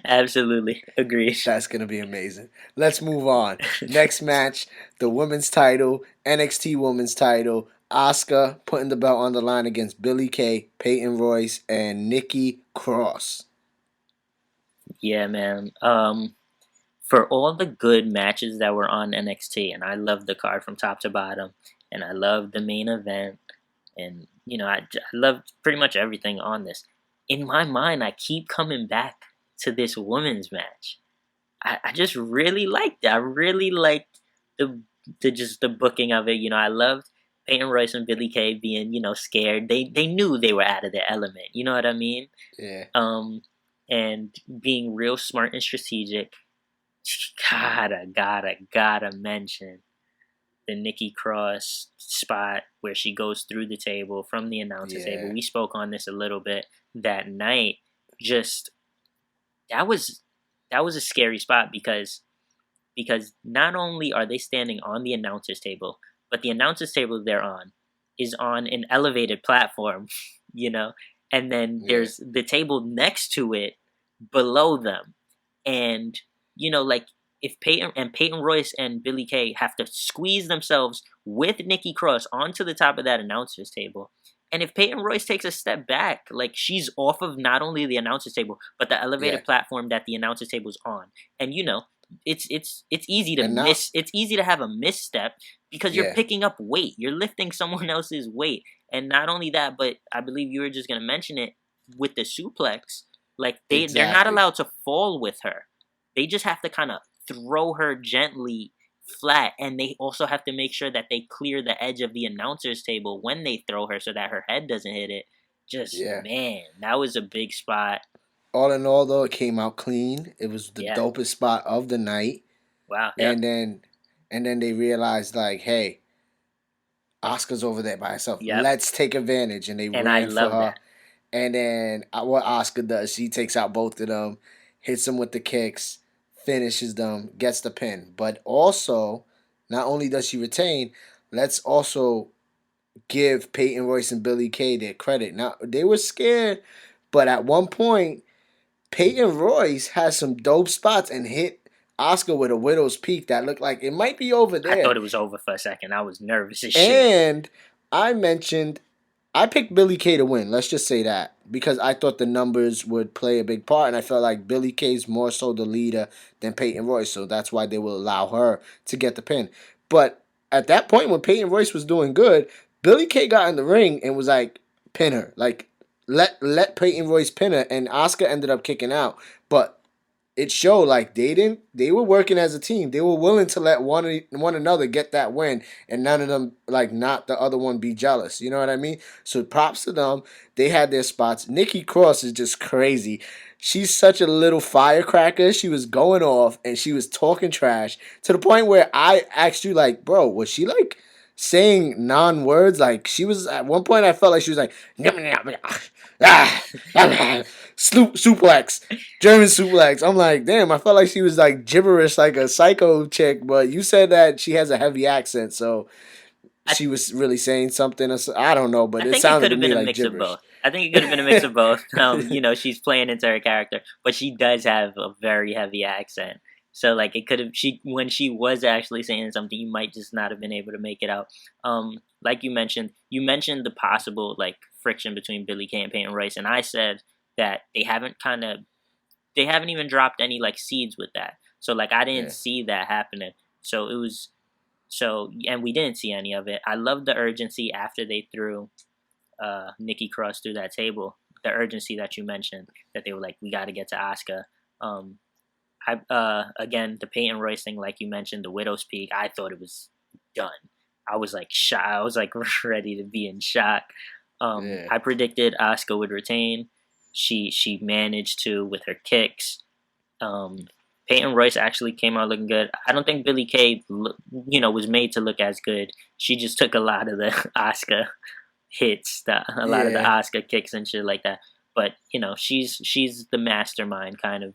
Absolutely. Agreed. That's gonna be amazing. Let's move on. Next match, the women's title, NXT Women's title. Asuka putting the belt on the line against Billie Kay, Peyton Royce, and Nikki Cross. Yeah, man. For all the good matches that were on NXT, and I loved the card from top to bottom, and I loved the main event, and I loved pretty much everything on this. In my mind, I keep coming back to this women's match. I just really liked it. I really liked the booking of it. I loved Peyton Royce and Billie Kay being scared. They knew they were out of their element. You know what I mean? Yeah. And being real smart and strategic. Gotta mention the Nikki Cross spot where she goes through the table from the announcer table. We spoke on this a little bit that night. Just that was a scary spot because not only are they standing on the announcer's table, but the announcer's table they're on is on an elevated platform, and then there's the table next to it below them. And like, if Peyton Royce and Billie Kay have to squeeze themselves with Nikki Cross onto the top of that announcer's table, and if Peyton Royce takes a step back, like, she's off of not only the announcer's table but the elevated platform that the announcer's table is on, and it's easy to miss. It's easy to have a misstep because you're picking up weight. You're lifting someone else's weight, and not only that, but I believe you were just gonna mention it with the suplex. Like, they're not allowed to fall with her. They just have to kind of throw her gently flat, and they also have to make sure that they clear the edge of the announcer's table when they throw her so that her head doesn't hit it. Man, that was a big spot. All in all, though, it came out clean. It was the dopest spot of the night. Wow. And then they realized, like, hey, Asuka's over there by herself. Let's take advantage. And they ran for her. That. And then what Asuka does, she takes out both of them, hits them with the kicks, finishes them, gets the pin. But also, not only does she retain, let's also give Peyton Royce and Billie Kay their credit. Now, they were scared, but at one point, Peyton Royce has some dope spots and hit Asuka with a Widow's Peak that looked like it might be over there. I thought it was over for a second. I was nervous as shit. And I picked Billie Kay to win. Let's just say that. Because I thought the numbers would play a big part. And I felt like Billie Kay's more so the leader than Peyton Royce. So that's why they will allow her to get the pin. But at that point, when Peyton Royce was doing good, Billie Kay got in the ring and was like, pin her. Like, let Peyton Royce pin her. And Asuka ended up kicking out. But it showed like they were working as a team. They were willing to let one another get that win, and none of them like not the other one be jealous. You know what I mean? So props to them. They had their spots. Nikki Cross is just crazy. She's such a little firecracker. She was going off and she was talking trash to the point where I asked you like, bro, was she like saying non-words? Like she was at one point I felt like she was like suplex, German suplex. I'm like, damn, I felt like she was like gibberish like a psycho chick, but you said that she has a heavy accent, so I she was really saying something. I don't know, but I it think it sounded could to have been me a like mix of gibberish. both. I think it could have been a mix of both. She's playing into her character, but she does have a very heavy accent. So like it could have she when she was actually saying something, you might just not have been able to make it out. Like you mentioned the possible like friction between Billy Kay and Peyton Royce, and I said that they haven't even dropped any like seeds with that. So like I didn't Yeah, see that happening. So it was and we didn't see any of it. I love the urgency after they threw Nikki Cross through that table. The urgency that you mentioned, that they were like, we got to get to Asuka. Again, the Peyton Royce thing, like you mentioned, the Widow's Peak. I thought it was done. I was like shocked. I was like ready to be in shock. yeah, I predicted Asuka would retain. She managed to with her kicks. Um, Peyton Royce actually came out looking good. I don't think Billy Kay, was made to look as good. She just took a lot of the Asuka hits, a lot of the yeah, Asuka kicks and shit like that. But she's the mastermind kind of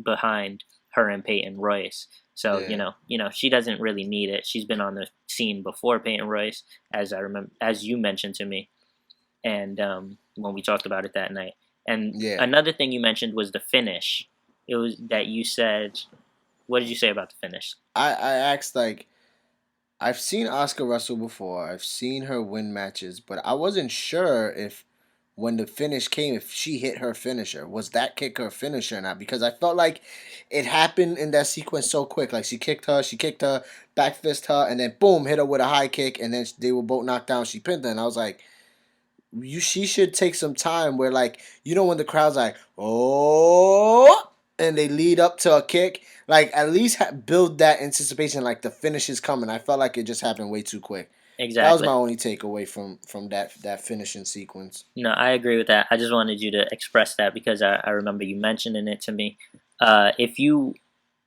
behind her and Peyton Royce. So yeah, she doesn't really need it. She's been on the scene before Peyton Royce, as I remember, as you mentioned to me, and when we talked about it that night. And yeah. another thing you mentioned was the finish. It was that you said. What did you say about the finish? I asked like I've seen Oscar Russell before. I've seen her win matches, but I wasn't sure if when the finish came, if she hit her finisher, was that kick her finisher or not? Because I felt like it happened in that sequence so quick. Like she kicked her, back fist her, and then boom, hit her with a high kick, and then they were both knocked down. She pinned her, and I was like, she should take some time where like when the crowd's like oh and they lead up to a kick, like at least build that anticipation like the finish is coming. I felt like it just happened way too quick. That was Exactly. my only takeaway from that finishing sequence. No, I agree with that. I just wanted you to express that because I remember you mentioning it to me. If you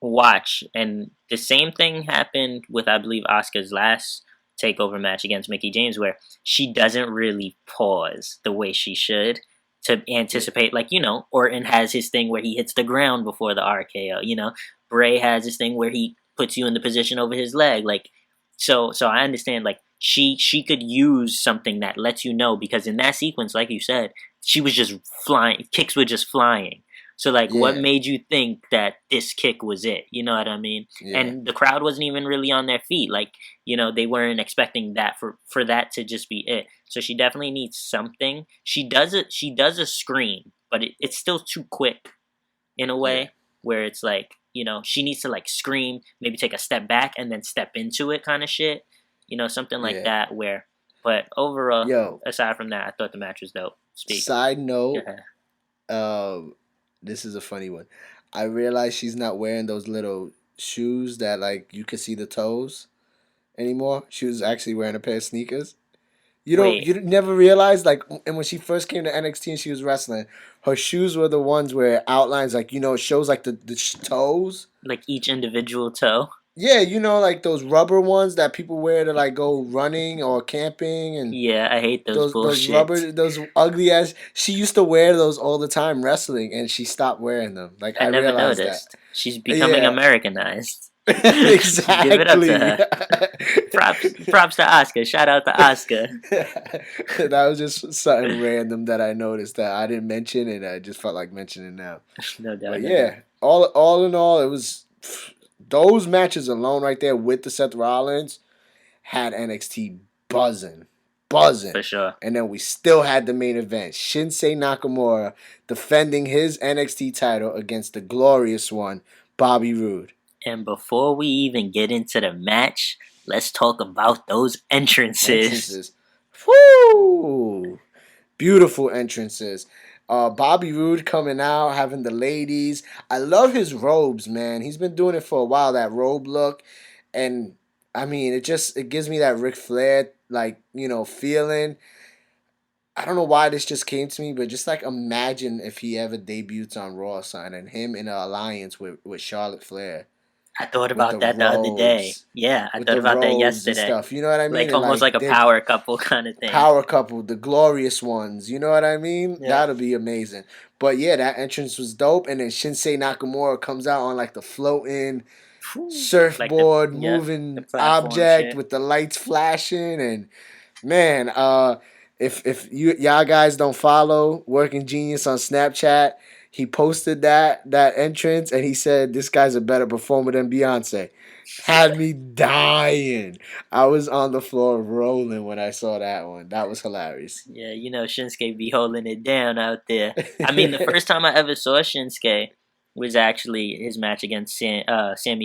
watch, and the same thing happened with, I believe, Asuka's last takeover match against Mickey James, where she doesn't really pause the way she should to Yeah, anticipate, like, Orton has his thing where he hits the ground before the RKO, Bray has his thing where he puts you in the position over his leg, like, so I understand, like, she could use something that lets you know, because in that sequence, like you said, she was just flying, kicks were just flying. So like, what yeah, made you think that this kick was it? You know what I mean? yeah, And the crowd wasn't even really on their feet. Like, they weren't expecting that for that to just be it. So she definitely needs something. She does it. She does a scream, but it's still too quick in a yeah, way where it's like, she needs to like scream, maybe take a step back and then step into it, kind of shit. Something like yeah. that. But overall, Yo, aside from that, I thought the match was dope. Speak. side note, Yeah. um, this is a funny one. I realized she's not wearing those little shoes that like you could see the toes anymore. She was actually wearing a pair of sneakers. Wait, You never realized like, and when she first came to NXT and she was wrestling, her shoes were the ones where it outlines like it shows like the toes. like each individual toe? Yeah, like those rubber ones that people wear to like go running or camping, and Yeah, I hate those those bullshits. rubber, those ugly ass. She used to wear those all the time wrestling, and she stopped wearing them. Like I I never realized that. noticed. She's becoming Yeah, Americanized. Give it up to exactly. her. Props to Oscar. Shout out to Oscar. That was just something random that I noticed that I didn't mention, and I just felt like mentioning now. No doubt, But no doubt. yeah, all in all, it was those matches alone right there with the Seth Rollins had NXT buzzing, For buzzing. sure. And then we still had the main event. Shinsei Nakamura defending his NXT title against the glorious one, Bobby Roode. And before we even get into the match, let's talk about those entrances. Entrances. Woo! Beautiful entrances. Bobby Roode coming out, having the ladies. I love his robes, man. He's been doing it for a while, that robe look. And I mean, it gives me that Ric Flair, like, feeling. I don't know why this just came to me, but just like imagine if he ever debuts on Raw or something, and him in an alliance with Charlotte Flair I thought with about the that the other day. robes, Yeah, I with thought the about that robes and yesterday. stuff. You know what I mean? Like And almost like like a they're power couple kind of thing. power couple, the glorious ones. You know what I mean? Yeah. That'll be amazing. But yeah, that entrance was dope. And then Shinsei Nakamura comes out on like the floating Whew. Like surfboard the moving platform object shit. with the lights flashing. And man, if y'all guys don't follow Working Genius on Snapchat, he posted that entrance and he said this guy's a better performer than Beyonce. Had me dying. I was on the floor rolling when I saw that one. That was hilarious. Yeah, Shinsuke be holding it down out there. I mean, the first time I ever saw Shinsuke was actually his match against Sami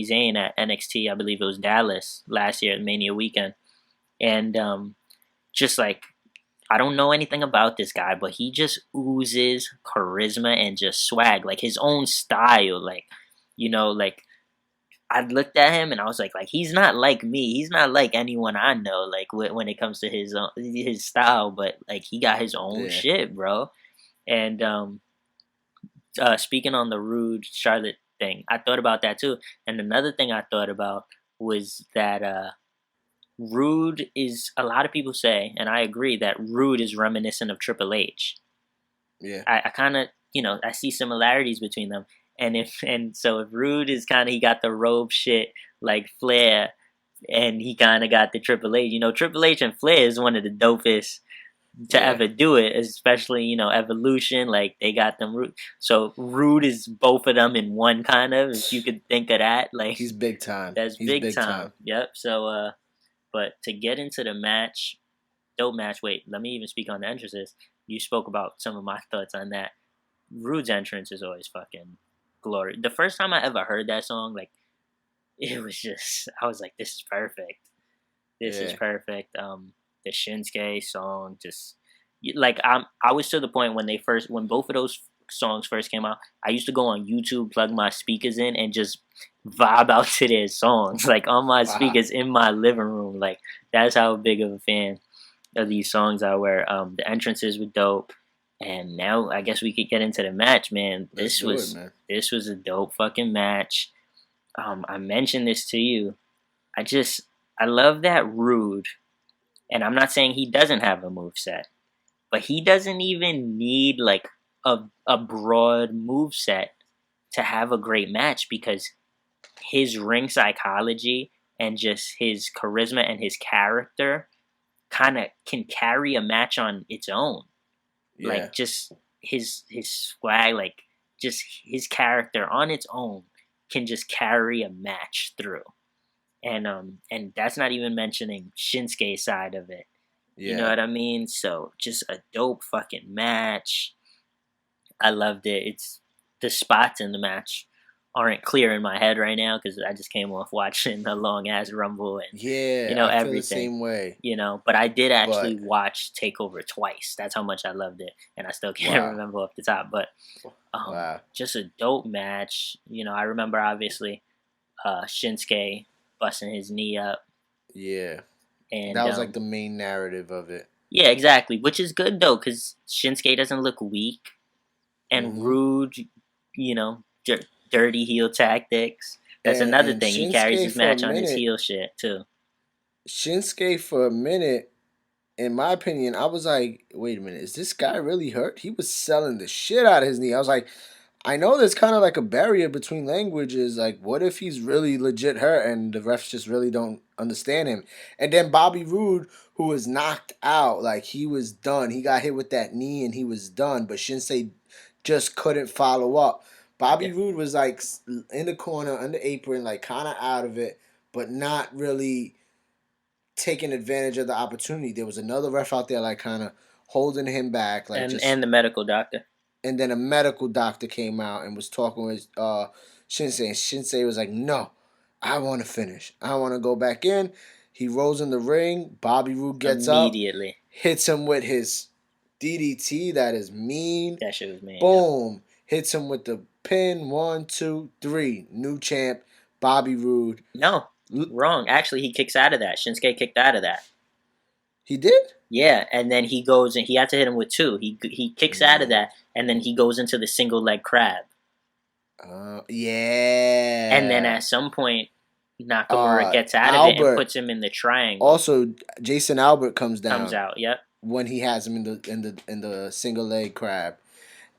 Zayn at NXT. I believe it was Dallas last year at Mania weekend. And just like, I don't know anything about this guy, but he just oozes charisma and just swag, like his own style. Like I looked at him and I was like he's not like me. He's not like anyone I know. Like when it comes to his style, but like he got his own Yeah. shit, bro. And speaking on the Rude Charlotte thing, I thought about that too. And another thing I thought about was that Rude is, a lot of people say, and I agree, that Rude is reminiscent of Triple H. Yeah. I kind of, I see similarities between them. So if Rude is kind of, he got the robe shit like Flair, and he kind of got the Triple H. Triple H and Flair is one of the dopest to Yeah. ever do it, especially Evolution. Like they got them Rude. So Rude is both of them in one, kind of. If you could think of that, like He's big time. that's He's big time. Yep. So but to get into the match, dope match. Wait, let me even speak on the entrances. You spoke about some of my thoughts on that. Rude's entrance is always fucking glory. The first time I ever heard that song, like it was just, I was like, this is perfect. This is Yeah. perfect. The Shinsuke song, just like I was to the point when both of those songs first came out, I used to go on YouTube, plug my speakers in, and just vibe out to their songs, like on my Wow. speakers in my living room. Like that's how big of a fan of these songs I were. The entrances were dope. And now I guess we could get into the match, man. Let's do it, man. This was a dope fucking match. I mentioned this to you. I love that Rude, and I'm not saying he doesn't have a move set, but he doesn't even need like a broad move set to have a great match, because his ring psychology and just his charisma and his character kind of can carry a match on its own. Yeah. Like just his swag, like just his character on its own can just carry a match through. And that's not even mentioning Shinsuke's side of it. Yeah. You know what I mean? So just a dope fucking match. I loved it. It's the spots in the match aren't clear in my head right now because I just came off watching a long ass Rumble and Yeah. I everything. feel the same way. But I did actually watch Takeover twice. That's how much I loved it, and I still can't remember off the top. But just a dope match. I remember obviously Shinsuke busting his knee up. Yeah. And that was like the main narrative of it. Yeah, exactly. Which is good though, because Shinsuke doesn't look weak, and Rude, dirty heel tactics. That's another thing. He carries his match on his heel shit too. Shinsuke, for a minute, in my opinion, I was like, wait a minute, is this guy really hurt? He was selling the shit out of his knee. I was like, I know there's kind of like a barrier between languages. Like, what if he's really legit hurt and the refs just really don't understand him? And then Bobby Roode, who was knocked out, like he was done. He got hit with that knee and he was done. But Shinsei just couldn't follow up. Bobby Roode was like in the corner, under apron, like kind of out of it, but not really taking advantage of the opportunity. There was another ref out there, like kind of holding him back, like and the medical doctor. And then a medical doctor came out and was talking with Shinsei. And Shinsei was like, no, I want to finish. I want to go back in. He rolls in the ring. Bobby Roode gets immediately. Up, hits him with his DDT, that is mean. That shit was mean. Boom. Hits him with the pin. 1, 2, 3. New champ, Bobby Roode. No, wrong. Actually, he kicks out of that. Shinsuke kicked out of that. He did? Yeah, and then he goes and he had to hit him with 2. He kicks out of that, and then he goes into the single leg crab. Yeah. And then at some point, Nakamura gets out of it and puts him in the triangle. Also, Jason Albert comes out. Yep. When he has him in the single leg crab.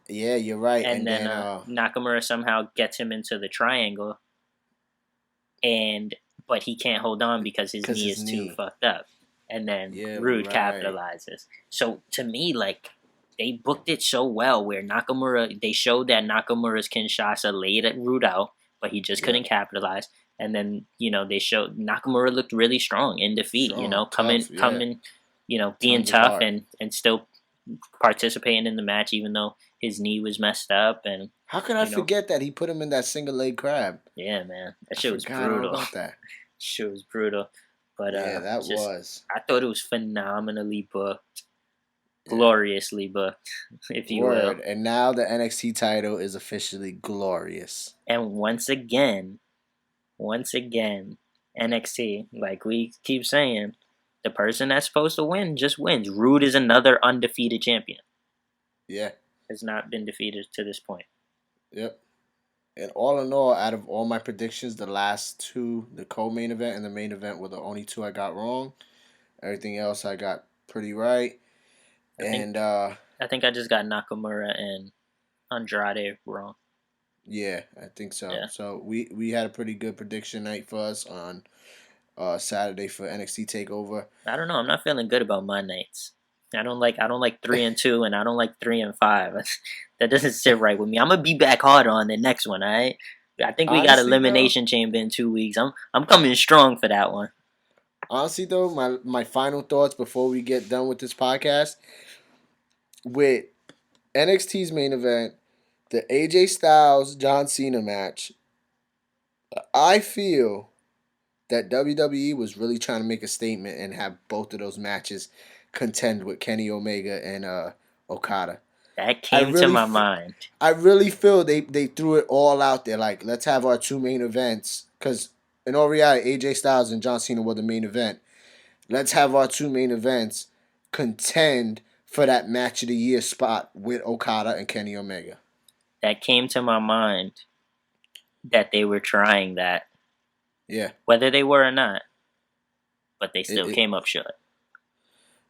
Yeah, you're right. And then Nakamura somehow gets him into the triangle, but he can't hold on because his knee is too fucked up. And then Roode capitalizes. So to me, like, they booked it so well where they showed that Nakamura's Kinshasa laid Roode out, but he just couldn't capitalize. And then, they showed Nakamura looked really strong in defeat, coming, being tough and still participating in the match even though his knee was messed up. And how could I forget that he put him in that single leg crab? Yeah, man. That shit was brutal. About that. Shit was brutal. But I thought it was phenomenally booked. Gloriously booked, if you will. And now the NXT title is officially glorious. And once again, NXT, like we keep saying, the person that's supposed to win just wins. Roode is another undefeated champion. Yeah. Has not been defeated to this point. Yep. And all in all, out of all my predictions, the last 2, the co-main event and the main event, were the only 2 I got wrong. Everything else I got pretty right. I think I just got Nakamura and Andrade wrong. Yeah, I think so. Yeah. So we had a pretty good prediction night for us on Saturday for NXT Takeover. I don't know. I'm not feeling good about my nights. I don't like 3 and 2, and I don't like 3 and 5. That doesn't sit right with me. I'm gonna be back harder on the next one. All right. I think we got Elimination Chamber in 2 weeks. I'm coming strong for that one. Honestly, though, my final thoughts before we get done with this podcast, with NXT's main event, the AJ Styles John Cena match, I feel that WWE was really trying to make a statement and have both of those matches contend with Kenny Omega and Okada. That came to my mind. I really feel they threw it all out there. Like, let's have our 2 main events. Because in all reality, AJ Styles and John Cena were the main event. Let's have our 2 main events contend for that match of the year spot with Okada and Kenny Omega. That came to my mind that they were trying that. Yeah. Whether they were or not. But they still came up short.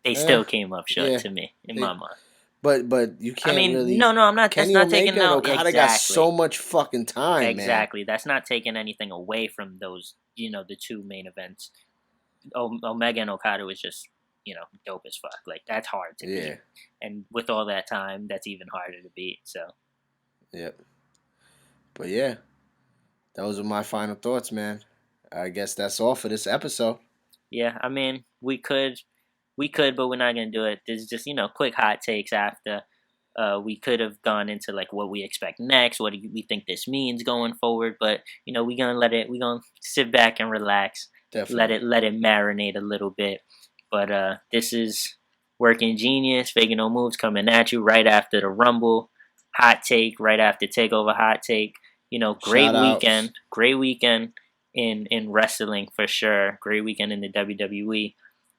They still came up short to me, in my mind. But you can't really... No, I'm not. Kenny that's not Omega taking out... Okada got so much fucking time, Exactly. Man. That's not taking anything away from those, the 2 main events. Omega and Okada was just, dope as fuck. Like, that's hard to beat. And with all that time, that's even harder to beat, so... Yep. But yeah, those are my final thoughts, man. I guess that's all for this episode. Yeah, I mean, we could, but we're not gonna do it. There's just quick hot takes after. We could have gone into like what we expect next, what do we think this means going forward. But we're gonna sit back and relax. Definitely. Let it marinate a little bit. But this is Working Genius, Faking No Moves, coming at you right after the Rumble. Hot take right after Takeover. Hot take. Great weekend. Great weekend in wrestling for sure. Great weekend in the WWE.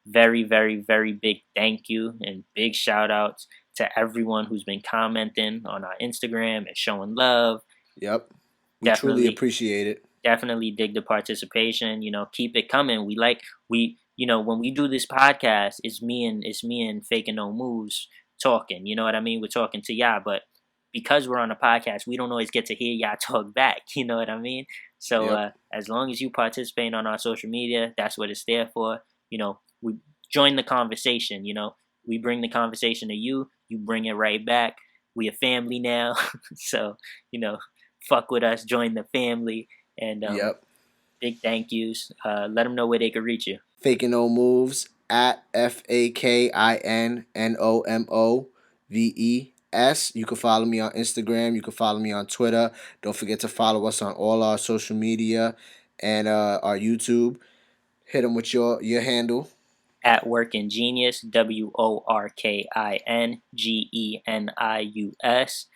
Very, very, very big thank you and big shout outs to everyone who's been commenting on our Instagram and showing love. Yep. We truly appreciate it. Definitely dig the participation. Keep it coming. When we do this podcast, it's me and Faking No Moves talking. You know what I mean? We're talking to y'all, but because we're on a podcast, we don't always get to hear y'all talk back. You know what I mean? So as long as you participate on our social media, that's what it's there for. We join the conversation. We bring the conversation to you. You bring it right back. We a family now. So, fuck with us. Join the family. And big thank yous. Let them know where they can reach you. Faking No Moves at FAKINNOMOVES. You can follow me on Instagram. You can follow me on Twitter. Don't forget to follow us on all our social media and our YouTube. Hit them with your handle. at Working Genius, WORKINGENIUS.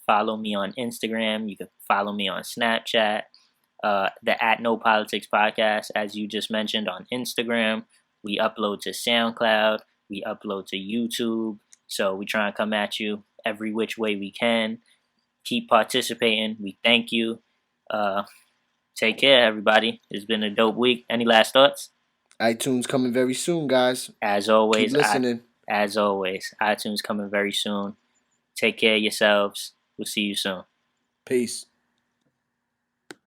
Follow me on Instagram. You can follow me on Snapchat. The at No Politics podcast, as you just mentioned, on Instagram. We upload to SoundCloud. We upload to YouTube. So we try and come at you every which way we can. Keep participating. We thank you. Take care, everybody. It's been a dope week. Any last thoughts? iTunes coming very soon, guys. As always, Keep listening. iTunes coming very soon. Take care of yourselves. We'll see you soon. Peace.